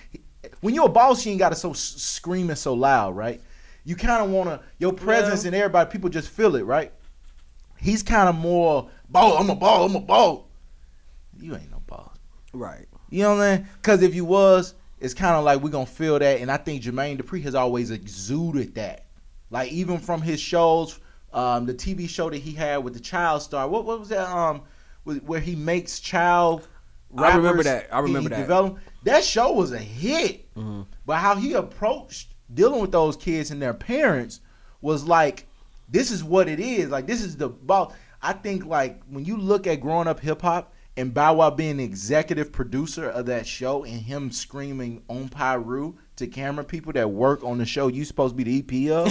When you're a boss, you ain't got to so screaming so loud, right? You kind of want to your presence and everybody, people just feel it, right? He's kind of more ball. I'm a ball. You ain't no boss, right? You know what I'm saying? Because if you was, it's kind of like we're gonna feel that. And I think Jermaine Dupri has always exuded that. Like even from his shows, the TV show that he had with the child star. What was that? Where he makes child rappers. I remember that. That show was a hit. Mm-hmm. But how he approached dealing with those kids and their parents was like, this is what it is. Like, this is the ball. I think, like, when you look at growing up hip hop and Bow Wow being the executive producer of that show and him screaming on Pyru to camera people that work on the show you supposed to be the EP of.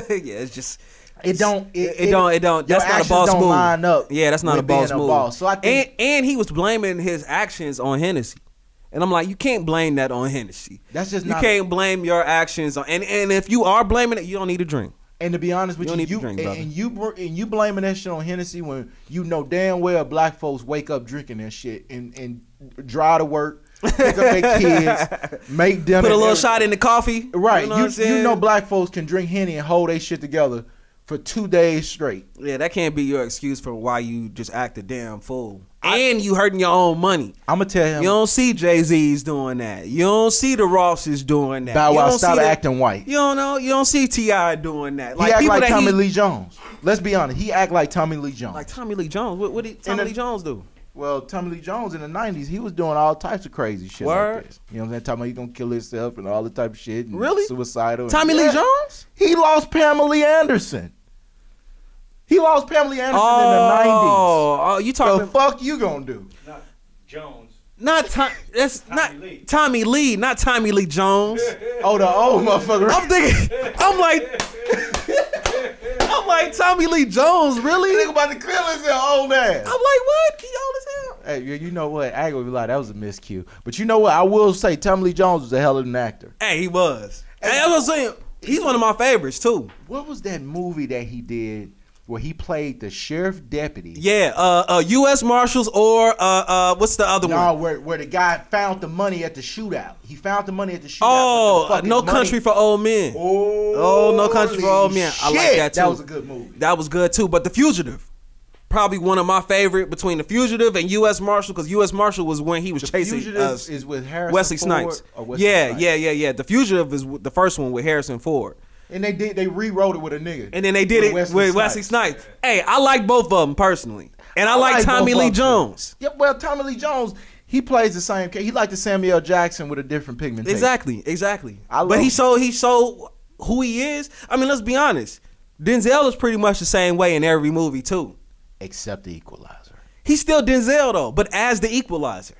Yeah, it's just. It don't. That's not a boss don't move. Line up. Yeah, that's not a boss move. So I think, and he was blaming his actions on Hennessy. And I'm like, you can't blame that on Hennessy. That's just you can't blame your actions on. And if you are blaming it, you don't need to drink. And to be honest with you blaming that shit on Hennessy when you know damn well black folks wake up drinking that shit and drive to work, pick up their kids, make dinner, put a little shot in the coffee. Right, you know black folks can drink Henny and hold their shit together for 2 days straight. Yeah, that can't be your excuse for why you just act a damn fool. And you hurting your own money. I'm gonna tell him. You don't see Jay-Z's doing that. You don't see the Rosses doing that. Bow Wow, stop acting white. You don't know. You don't see T.I. doing that. He act like Tommy Lee Jones. Let's be honest. He act like Tommy Lee Jones. Like Tommy Lee Jones. What did Tommy Lee Jones do? Well, Tommy Lee Jones in the 90s, he was doing all types of crazy shit like this. You know what I'm saying? Talking about he gonna kill himself and all the type of shit. And really? Suicidal. Tommy Lee Jones? He lost Pamela Lee Anderson. He lost Pamela Anderson in the 90s. Oh, you talking? The fuck you gonna do? Not Jones. Not Tommy Lee, not Tommy Lee Jones. Oh, the old motherfucker. I'm like Tommy Lee Jones, really? Think about the kill himself, old ass. I'm like, what? He old as hell. Hey, you know what? I ain't gonna be like that was a miscue. But you know what? I will say Tommy Lee Jones was a hell of an actor. Hey, he was. Hey, I was saying he's one of my favorites too. What was that movie that he did where he played the sheriff deputy? Yeah, U.S. Marshals or what's the other one? No, where the guy found the money at the shootout. He found the money at the shootout. Oh, No Country for Old Men. Oh, No Country for Old Men. I like that too. That was a good movie. That was good too. But The Fugitive, probably one of my favorite between The Fugitive and U.S. Marshal, because U.S. Marshal was when he was chasing is with Harrison Wesley Ford Snipes. Or Wesley Snipes. Yeah. The Fugitive is the first one with Harrison Ford. And they rewrote it with a nigga. And then they did it with Wesley Snipes. Hey, I like both of them personally. And I like Tommy Lee Jones. Yeah, well, Tommy Lee Jones, he plays the same character. He like the Samuel Jackson with a different pigmentation. Exactly. But he showed who he is. I mean, let's be honest. Denzel is pretty much the same way in every movie too. Except the Equalizer. He's still Denzel though, but as the Equalizer.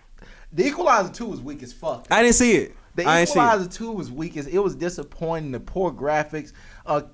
The Equalizer 2 was weak as fuck. I didn't see it. The Equalizer 2 was weak as it was disappointing. The poor graphics.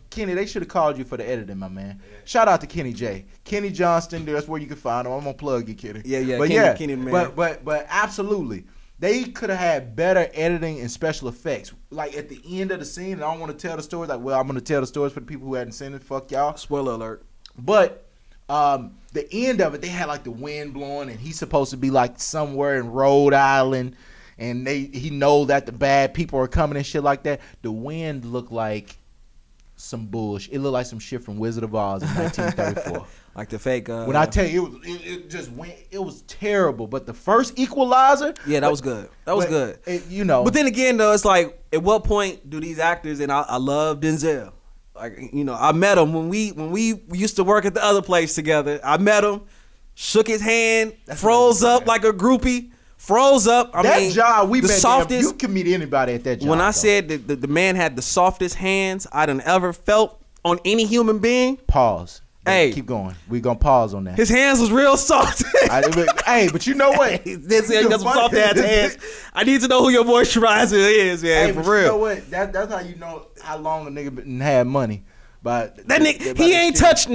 Kenny, they should have called you for the editing, my man. Yeah. Shout out to Kenny J. Kenny Johnston, that's where you can find him. I'm gonna plug you, Kenny. Yeah. But Kenny, man. But absolutely, they could have had better editing and special effects. Like at the end of the scene, and I don't want to tell the stories. Like, well, I'm gonna tell the stories for the people who hadn't seen it. Fuck y'all. Spoiler alert. But the end of it, they had like the wind blowing, and he's supposed to be like somewhere in Rhode Island. And he know that the bad people are coming and shit like that. The wind looked like some bullshit. It looked like some shit from Wizard of Oz in 1934. Like the fake. When I tell you, it just went. It was terrible. But the first Equalizer, that was good. That was good. But then again, though, it's like, at what point do these actors? And I love Denzel. Like, I met him when we used to work at the other place together. I met him, shook his hand, froze up like a groupie. Froze up. I mean, job we the met softest. You can meet anybody at that job. When I said that the man had the softest hands I done ever felt on any human being. Pause. Hey, keep going. We gonna pause on that. His hands was real soft. Hey, but you know what? This got some soft ass hands. I need to know who your moisturizer is, man. For real. You know what? That's how you know how long a nigga been had money. But that nigga, he ain't touched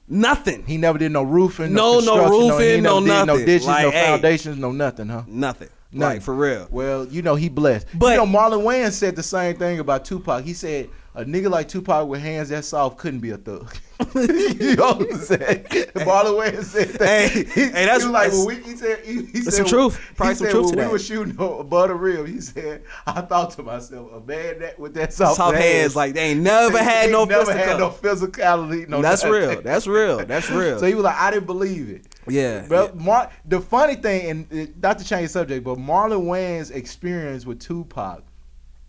nothing. He never did no roofing, no roofing, no nothing. No dishes, like, no foundations, no nothing, huh? Nothing. Like, for real. Well, he blessed. But Marlon Wayans said the same thing about Tupac. He said a nigga like Tupac with hands that soft couldn't be a thug. You know what I'm saying? Marlon Wayans said that. Hey, that's like he said some truth. Probably some truth to that. We were shooting above the rim. He said, I thought to myself, a man with that soft hands, like they ain't never had no physicality. No, that's real. That's real. That's real. So he was like, I didn't believe it. Yeah. But the funny thing, and not to change the subject, but Marlon Wayans' experience with Tupac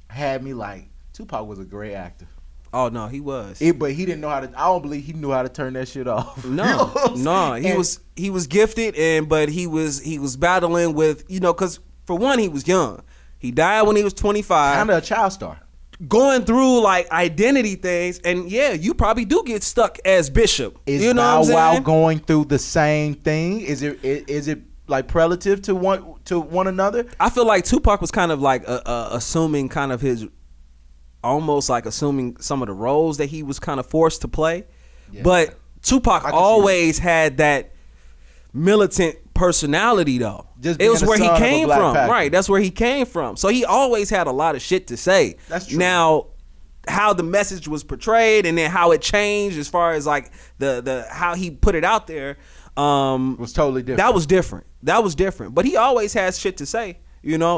had me like, Tupac was a great actor. Oh no, he was. But he didn't know how to. I don't believe he knew how to turn that shit off. No, he was gifted, but he was battling with, because for one, he was young. He died when he was 25. Kind of a child star. Going through like identity things, and you probably do get stuck as Bishop. Is Bow Wow going through the same thing? Is it like relative to one another? I feel like Tupac was kind of like assuming kind of his. Almost like assuming some of the roles that he was kind of forced to play. Yeah. But Tupac always had that militant personality, though. It was where he came from. Right, that's where he came from. So he always had a lot of shit to say. That's true. Now, how the message was portrayed and then how it changed as far as like the how he put it out there was totally different. That was different. But he always has shit to say.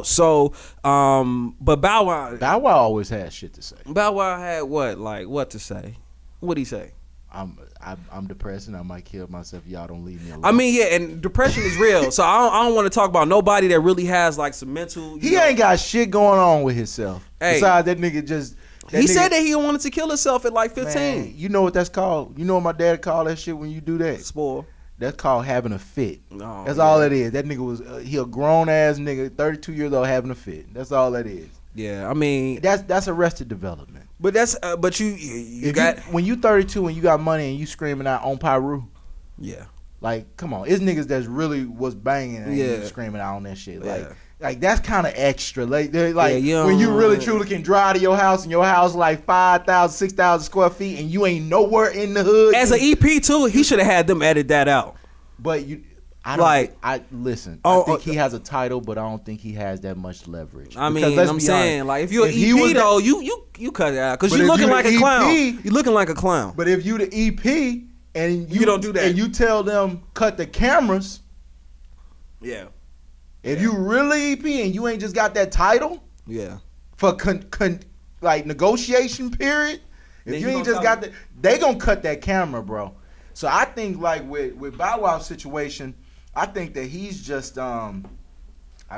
So, but Bow Wow always had shit to say. Bow Wow had what to say? What'd he say? I'm depressed and I might kill myself if y'all don't leave me alone. I mean, and depression is real. So I don't want to talk about nobody that really has like some mental. He ain't got shit going on with himself. Hey, besides that nigga just. He said that he wanted to kill himself at like 15. Man, you know what that's called? You know what my dad called that shit when you do that? Spoil. That's called having a fit. That's all it is. That nigga was he a grown ass nigga, 32 years old having a fit. That's all that is. Yeah, I mean that's arrested development. But that's but you got when you 32 and you got money and you screaming out on Pyru. Yeah. Like, come on, it's niggas that's really was banging and screaming out on that shit. Like that's kind of extra. Like when you really truly can drive to your house and your house like 5,000, 6,000 square feet and you ain't nowhere in the hood. As an EP too, he should have had them edit that out. But I think he has a title, but I don't think he has that much leverage. I mean, I'm saying, like, if you're an EP though, you cut it out because you're looking like a clown. You're looking like a clown. But if you the EP and you don't do that, and you tell them cut the cameras, if you really EP and you ain't just got that title, for like negotiation period, if you ain't just got that, they gonna cut that camera, bro. So I think like with Bow Wow's situation, I think that he's just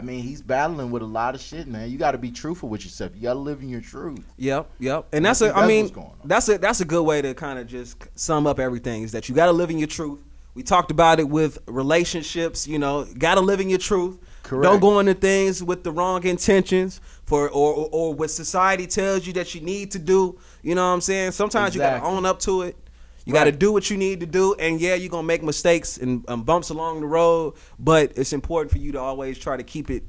he's battling with a lot of shit, man. You got to be truthful with yourself. You got to live in your truth. Yep. And that's a good way to kind of just sum up everything is that you got to live in your truth. We talked about it with relationships, got to live in your truth. Correct. Don't go into things with the wrong intentions or what society tells you that you need to do. You know what I'm saying? Sometimes you got to own up to it. You got to do what you need to do, and you're going to make mistakes and bumps along the road, but it's important for you to always try to keep it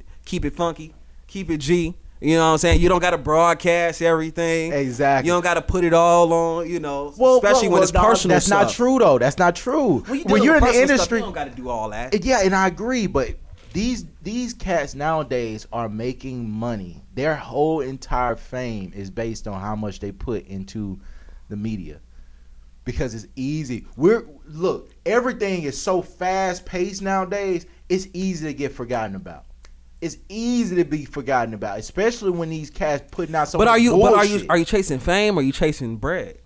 funky, keep it G. You know what I'm saying? You don't got to broadcast everything. Exactly. You don't got to put it all on, especially when it's personal That's stuff. not true, though. That's not true. When you're in the industry, stuff, you don't got to do all that. Yeah, and I agree, but these cats nowadays are making money. Their whole entire fame is based on how much they put into the media. Because it's easy. Look, everything is so fast paced nowadays. It's easy to get forgotten about. It's easy to be forgotten about, especially when these cats putting out so much bullshit. But are you chasing fame or are you chasing bread?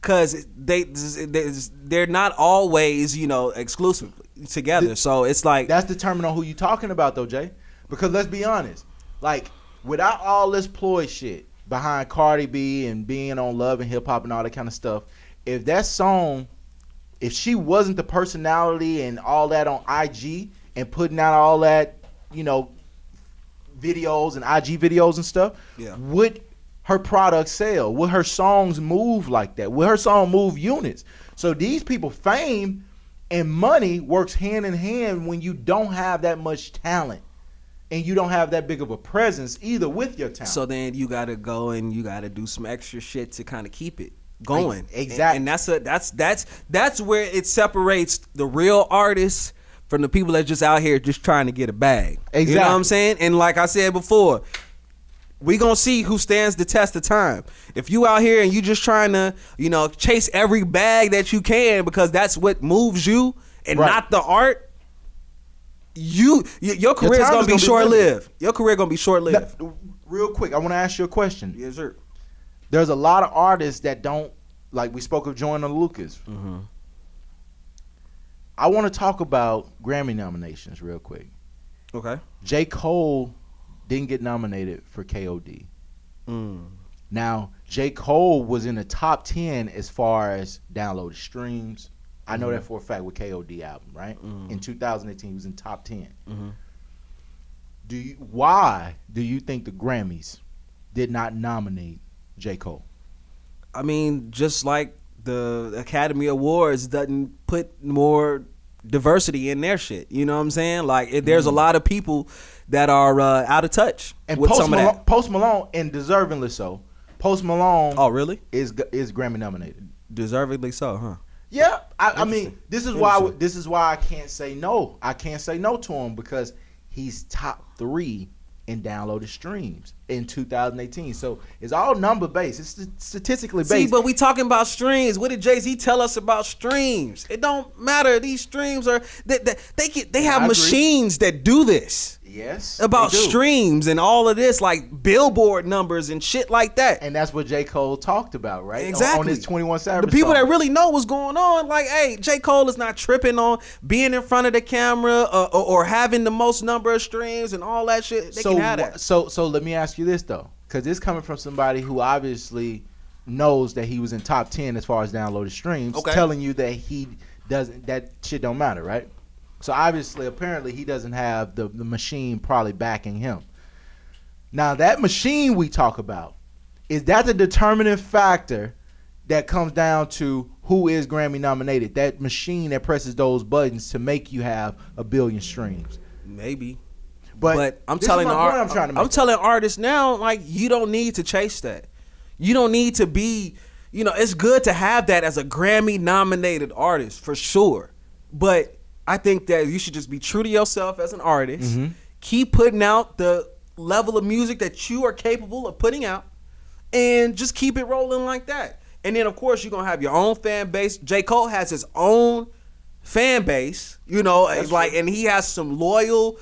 Because they're not always exclusively together. So it's like that's determined on who you talking about though, Jay. Because let's be honest, like without all this ploy shit behind Cardi B and being on Love and Hip Hop and all that kind of stuff. If that song, if she wasn't the personality and all that on IG and putting out all that, videos and IG videos and stuff, would her product sell? Would her songs move like that? Would her song move units? So these people, fame and money works hand in hand when you don't have that much talent and you don't have that big of a presence either with your talent. So then you got to go and you got to do some extra shit to kind of keep it going. Exactly. And that's where it separates the real artists from the people that just out here just trying to get a bag. Exactly. You know what I'm saying? And like I said before, we gonna see who stands the test of time. If you out here and you just trying to, chase every bag that you can because that's what moves you and not the art, your career is gonna be short-lived. Your career gonna be short-lived. Real quick, I want to ask you a question. Yes, sir. There's a lot of artists that don't, like we spoke of Joyner Lucas. Mm-hmm. I want to talk about Grammy nominations real quick. Okay. J. Cole didn't get nominated for KOD. Now, J. Cole was in the top 10 as far as downloaded streams. I know that for a fact with KOD album, right? In 2018, he was in top 10. Why do you think the Grammys did not nominate J. Cole? I mean, just like the Academy Awards doesn't put more diversity in their shit. You know what I'm saying? Like, there's a lot of people that are out of touch with some of that. Post Malone, and deservingly so. Post Malone. Oh, really? Is Grammy nominated? Deservedly so, huh? Yeah. I mean, this is why I can't say no. I can't say no to him because he's top 3 in downloaded streams in 2018. So it's all number based. It's statistically based. See, but we talking about streams. What did Jay-Z tell us about streams? It don't matter. These streams are they have machines that do this. Yes. About streams and all of this, like Billboard numbers and shit like that. And that's what J. Cole talked about, right? Exactly. On his 21 Savage The people song. that really know what's going on, like, hey, J. Cole is not tripping on being in front of the camera or having the most number of streams and all that shit. They can have that. So let me ask you this, though, because it's coming from somebody who obviously knows that he was in top 10 as far as downloaded streams, telling you that that shit don't matter, right? So obviously, apparently, he doesn't have the machine probably backing him. Now that machine we talk about, is that the determining factor that comes down to who is Grammy nominated? That machine that presses those buttons to make you have 1 billion streams. Maybe. But I'm telling artists now, like, you don't need to chase that. You don't need to be, it's good to have that as a Grammy nominated artist for sure. But I think that you should just be true to yourself as an artist. Mm-hmm. Keep putting out the level of music that you are capable of putting out, and just keep it rolling like that. And then, of course, you're going to have your own fan base. J. Cole has his own fan base, and he has some loyal,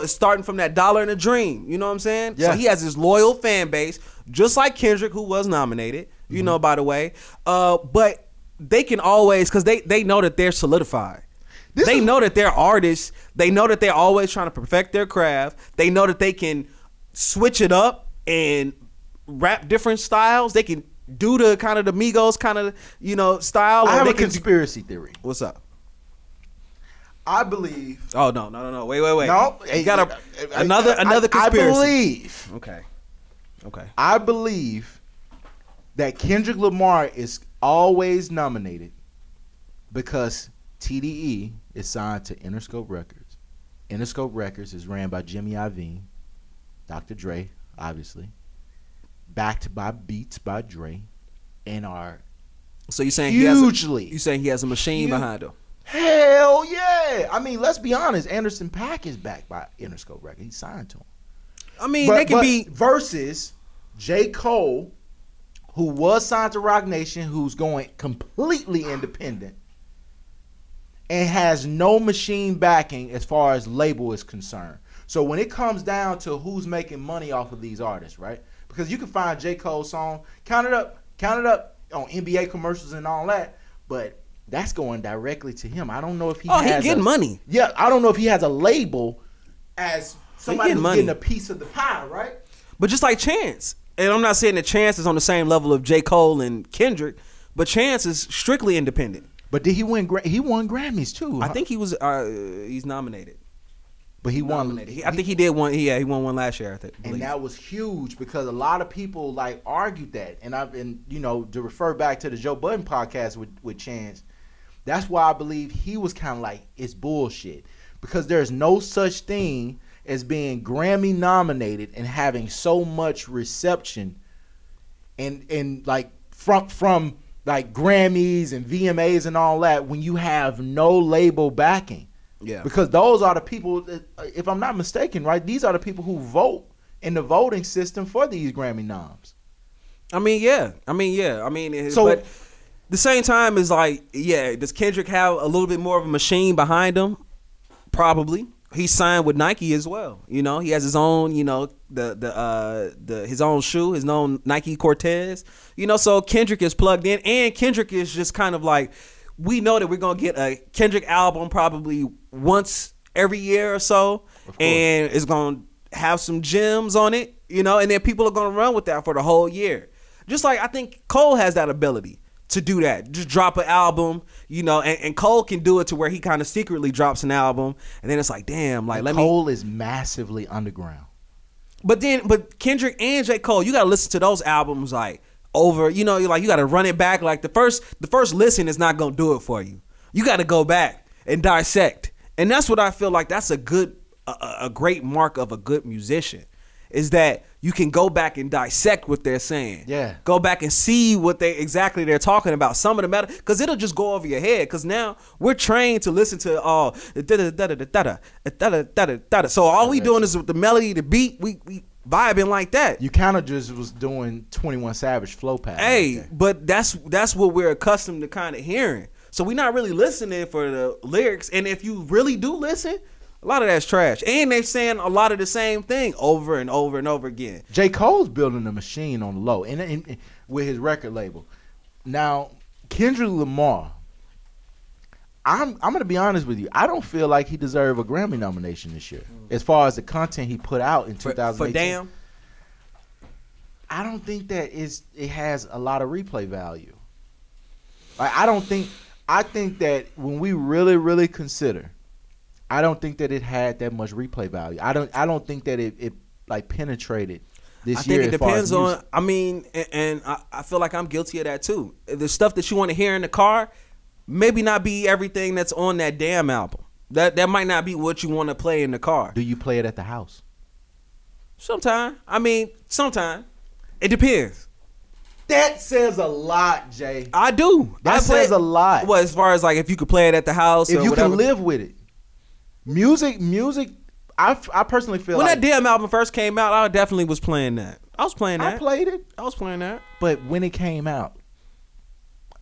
starting from that Dollar and a Dream, you know what I'm saying? Yeah. So he has his loyal fan base, just like Kendrick, who was nominated, by the way. But they can always, because they know that they're solidified. They know that they're artists. They know that they're always trying to perfect their craft. They know that they can switch it up and rap different styles. They can do the kind of the Migos kind of, style. I have a conspiracy theory. What's up? I believe. Oh, no. Wait. No. You got another conspiracy. I believe. Okay. I believe that Kendrick Lamar is always nominated because TDE is signed to Interscope Records. Interscope Records is ran by Jimmy Iovine, Dr. Dre, obviously, backed by beats by Dre, and are so you're saying hugely. You saying he has a machine behind him? Hell yeah! I mean, let's be honest. Anderson .Paak is backed by Interscope Records. He's signed to him. I mean, they can be versus J. Cole, who was signed to Roc Nation, who's going completely independent and has no machine backing as far as label is concerned. So when it comes down to who's making money off of these artists, right? Because you can find J. Cole's song, count it up on NBA commercials and all that, but that's going directly to him. I don't know if he has getting money. Yeah, I don't know if he has a label as somebody who's getting a piece of the pie, right? But just like Chance, and I'm not saying that Chance is on the same level of J. Cole and Kendrick, but Chance is strictly independent. But did he win? He won Grammys too. I think he was. He's nominated. But he won. I think he did one. Yeah, he won one last year. I think. And that was huge because a lot of people like argued that. And I've been, to refer back to the Joe Budden podcast with Chance. That's why I believe he was kind of like, it's bullshit, because there's no such thing as being Grammy nominated and having so much reception, and like from like Grammys and VMAs and all that when you have no label backing. Yeah. Because those are the people, if I'm not mistaken, right? These are the people who vote in the voting system for these Grammy noms. So, but the same time is like, does Kendrick have a little bit more of a machine behind him? Probably. He's signed with Nike as well. He has his own, his own shoe, his own Nike Cortez. So Kendrick is plugged in, and Kendrick is just kind of like, we know that we're gonna get a Kendrick album probably once every year or so, and it's gonna have some gems on it, and then people are gonna run with that for the whole year. Just like I think Cole has that ability to do that. Just drop an album, and Cole can do it to where he kind of secretly drops an album, and then it's like, damn, like Cole is massively underground. But Kendrick and J. Cole, you gotta listen to those albums like over, you gotta run it back. Like the first listen is not gonna do it for you. You gotta go back and dissect, and that's what I feel like. That's a great mark of a good musician, is that you can go back and dissect what they're saying. Yeah. Go back and see what they're talking about. Some of the matter, because it'll just go over your head. Because now we're trained to listen to so all we doing is with the melody, the beat, we vibing like that. You kind of just was doing 21 Savage flow pattern. Hey, but that's what we're accustomed to kind of hearing. So we're not really listening for the lyrics. And if you really do listen, a lot of that's trash. And they're saying a lot of the same thing over and over and over again. J. Cole's building a machine on the low and with his record label. Now, Kendrick Lamar, I'm going to be honest with you. I don't feel like he deserved a Grammy nomination this year. As far as the content he put out in 2018. For Damn? I don't think that it has a lot of replay value. I think that when we really, really consider, I don't think that it had that much replay value. I don't think that it like penetrated. this year? I think it depends on. I mean, and I feel like I'm guilty of that too. The stuff that you want to hear in the car, maybe not be everything that's on that damn album. That might not be what you want to play in the car. Do you play it at the house? Sometimes. I mean, sometimes. It depends. That says a lot, Jay. I do. That says a lot. Well, as far as like if you could play it at the house, if or you whatever. can live with it. Music. I personally feel when like that damn album first came out, I definitely was playing that. I was playing that. I played it. I was playing that. But when it came out,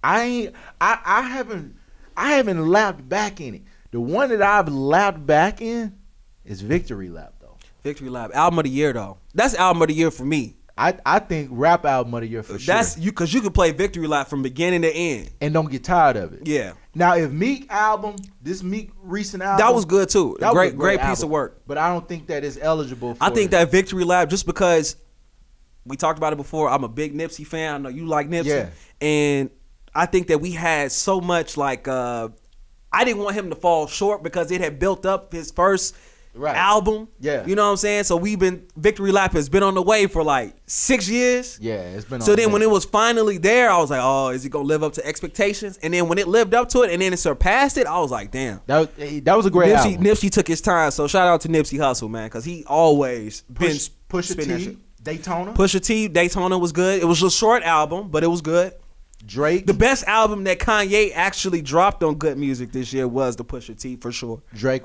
I haven't lapped back in it. The one that I've lapped back in is Victory Lap, though. Victory Lap, album of the year, though. That's album of the year for me. I think rap album of the year for sure. That's you because you could play Victory Lap from beginning to end and don't get tired of it. Yeah. Now, if Meek album, this Meek recent album, that was good too. That great was a piece album, of work. But I don't think that is eligible. For I think that Victory Lap, just because we talked about it before. I'm a big Nipsey fan. I know you like Nipsey, yeah. And I think that we had so much like I didn't want him to fall short because it had built up his first. Right. Album, yeah, you know what I'm saying. So Victory Lap has been on the way for like 6 years. Yeah, it's been. So then when it was finally there, I was like, oh, is it gonna live up to expectations? And then when it lived up to it, and then it surpassed it, I was like, damn, that was a great album. Nipsey took his time. So shout out to Nipsey Hussle, man, because he always been Pusha T, Daytona. Pusha T, Daytona was good. It was a short album, but it was good. Drake. The best album that Kanye actually dropped on good music this year was the Pusha T, for sure. Drake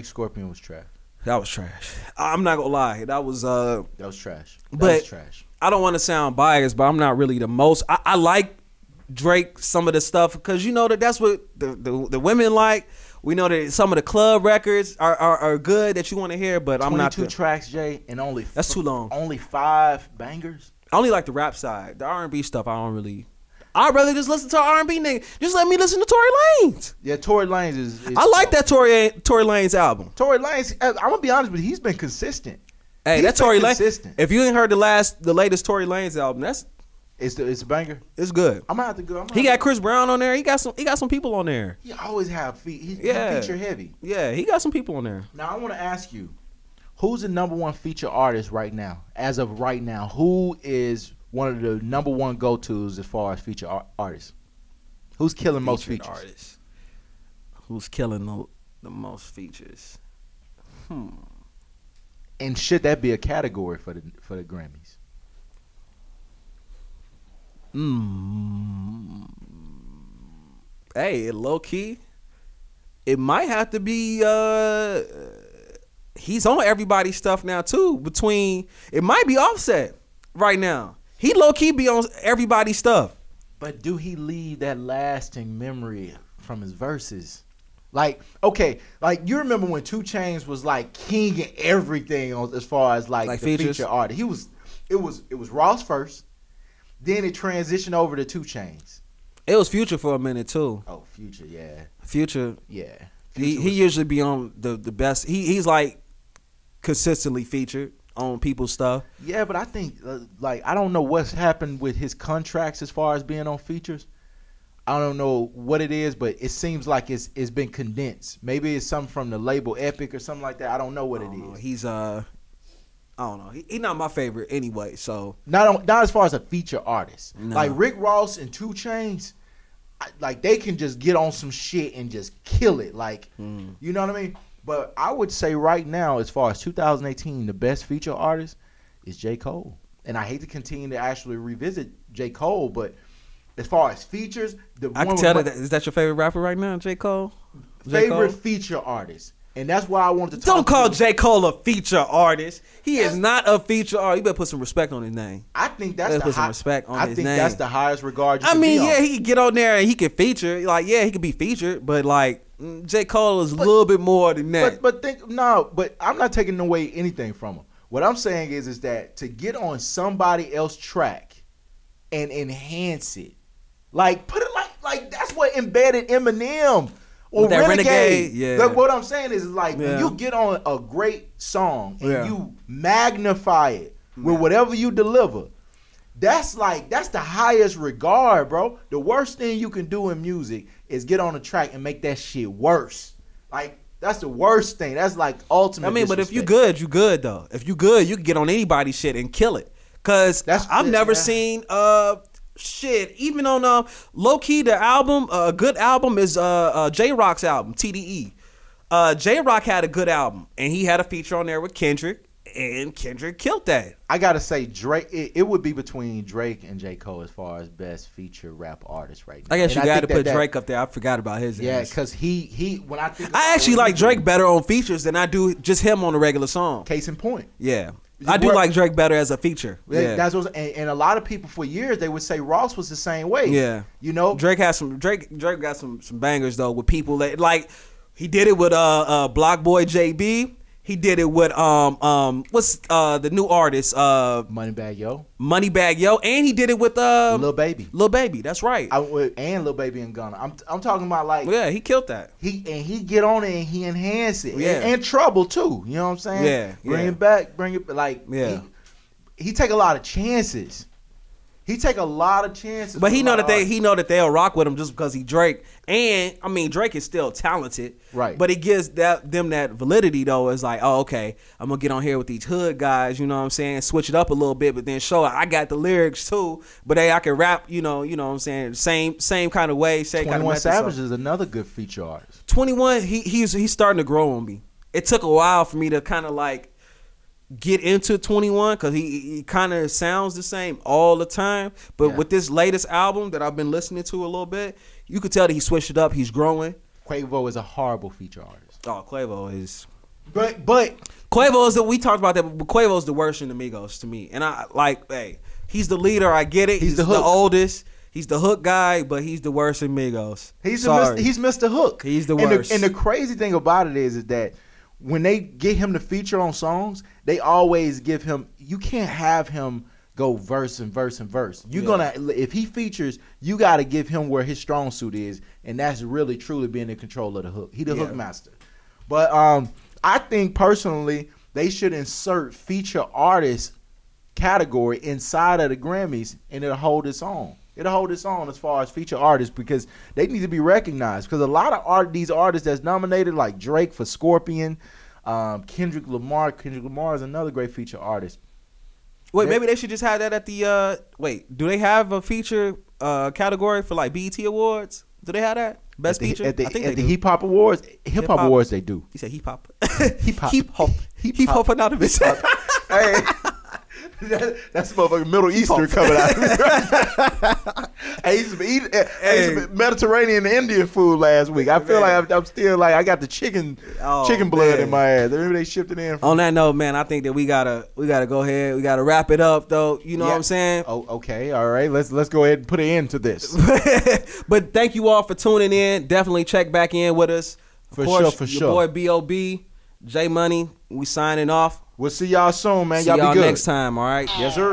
Scorpion was trash. That was trash. I'm not gonna lie. That was trash. That was trash. I don't want to sound biased, but I'm not really the most. I like Drake, some of the stuff, because you know that's what the women like. We know that some of the club records are good that you want to hear, but I'm not. 22 tracks, Jay, and that's too long. Only 5 bangers. I only like the rap side. The R&B stuff, I don't really. I'd rather just listen to R&B nigga. Just let me listen to Tory Lanez. Yeah, Tory Lanez is I like that Tory Lanez album. Tory Lanez, I'm gonna be honest with you, he's been consistent. Hey, that Tory Lanez. If you ain't heard the latest Tory Lanez album, it's a banger. It's good. I'm gonna have to go. He got Chris Brown on there. He got some people on there. He always have He's feature heavy. Yeah, he got some people on there. Now I want to ask you, who's the #1 feature artist right now? As of right now, who is one of the #1 go-tos as far as feature artists? Who's killing most features? Artists. Who's killing the most features? And should that be a category for the Grammys? Hey, low key, it might have to be. He's on everybody's stuff now too. It might be Offset right now. He low key be on everybody's stuff. But do he leave that lasting memory from his verses? Like, okay, like you remember when 2 Chainz was like king of everything as far as like the feature artist. It was Ross first, then it transitioned over to 2 Chainz. It was Future for a minute too. Oh, Future, yeah. Future, yeah. He usually be on the best. He's like consistently featured on people's stuff. Yeah, but I think I don't know what's happened with his contracts as far as being on features. I don't know what it is, but it seems like it's been condensed. Maybe it's something from the label Epic or something like that. I don't know what it is. He's I don't know. He's not my favorite anyway. So not as far as a feature artist. No. Like Rick Ross and 2 Chainz, like they can just get on some shit and just kill it. Like you know what I mean? But I would say right now, as far as 2018, the best feature artist is J. Cole. And I hate to continue to actually revisit J. Cole, but as far as features, I can tell that is that your favorite rapper right now, J. Cole? Favorite feature artist. And that's why I wanted to talk. Don't call J. Cole a feature artist. He is not a feature artist. You better put some respect on his name. I think that's that's the highest regard you can be on. Yeah, he can get on there and he can feature. Like, yeah, he can be featured, but like J. Cole is a little bit more than that. But I'm not taking away anything from him. What I'm saying is that to get on somebody else's track and enhance it, like put it like that's what embedded Eminem. Or Renegade. Yeah. Like, what I'm saying is like when you get on a great song and you magnify it with whatever you deliver, that's the highest regard, bro. The worst thing you can do in music is get on a track and make that shit worse. Like that's the worst thing. That's like ultimate. But if you good, you good though. If you good, you can get on anybody's shit and kill it. Cause I've never seen shit. Even on low key, the album, a good album is J Rock's album, TDE. J Rock had a good album, and he had a feature on there with Kendrick. And Kendrick killed that. I gotta say, Drake. It would be between Drake and J. Cole as far as best feature rap artist right now. I guess you got to put Drake up there. I forgot about his. Yeah, because he when I actually like Drake better on features than I do just him on a regular song. Case in point. Yeah, I do like Drake better as a feature. Yeah, that's what. And a lot of people for years they would say Ross was the same way. Yeah, you know, Drake got some bangers though with people that like he did it with Block Boy JB. He did it with what's the new artist Moneybagg Yo, and he did it with Lil Baby. That's right. And Lil Baby and Gunna. I'm talking about like he killed that. He get on it and he enhance it. Yeah, and Trouble too. You know what I'm saying? Yeah, bring it back, like He take a lot of chances. But he know that they'll rock with him just because he Drake. And I mean Drake is still talented. Right. But it gives them that validity though. It's like, oh, okay, I'm gonna get on here with these hood guys, you know what I'm saying? Switch it up a little bit, but then show I got the lyrics too. But I can rap, you know what I'm saying? Same kind of way, same kind of method. 21 Savage is another good feature artist. 21, he's starting to grow on me. It took a while for me to kind of like get into 21 because he kind of sounds the same all the time, but with this latest album that I've been listening to a little bit, you could tell that he switched it up. He's growing. Quavo is a horrible feature artist. Oh, Quavo is, but Quavo is we talked about that, but Quavo is the worst in the Migos to me. And I like, hey, he's the leader. I get it. He's the oldest. He's the hook guy, but he's the worst in Migos. He's Mr. Hook. He's the worst. And the crazy thing about it is that when they get him to feature on songs, they always give him. You can't have him go verse and verse and verse. You're gonna, if he features, you got to give him where his strong suit is, and that's really truly being in control of the hook. He the hook master. But I think personally they should insert feature artist category inside of the Grammys, and it'll hold its own. It'll hold its own as far as feature artists because they need to be recognized. Because a lot of these artists that's nominated, like Drake for Scorpion, Kendrick Lamar. Kendrick Lamar is another great feature artist. Wait, maybe they should just have that at the do they have a feature category for like BET Awards? Do they have that? Best feature? At the Hip Hop Awards? Hip Hop Awards they do. He said hip hop. Hip hop anonymous. Hey. That's motherfucking Middle Eastern coming out. I used to eat Mediterranean and Indian food last week. I feel like I'm still like I got the chicken blood in my ass. Maybe they shipped it in. On that note, man, I think that we gotta go ahead. We gotta wrap it up, though. You know what I'm saying? Oh, okay, all right. Let's go ahead and put an end to this. But thank you all for tuning in. Definitely check back in with us. For sure. Your boy B.O.B. J Money. We signing off. We'll see y'all soon, man. See y'all be good. Next time, all right? Yes, sir.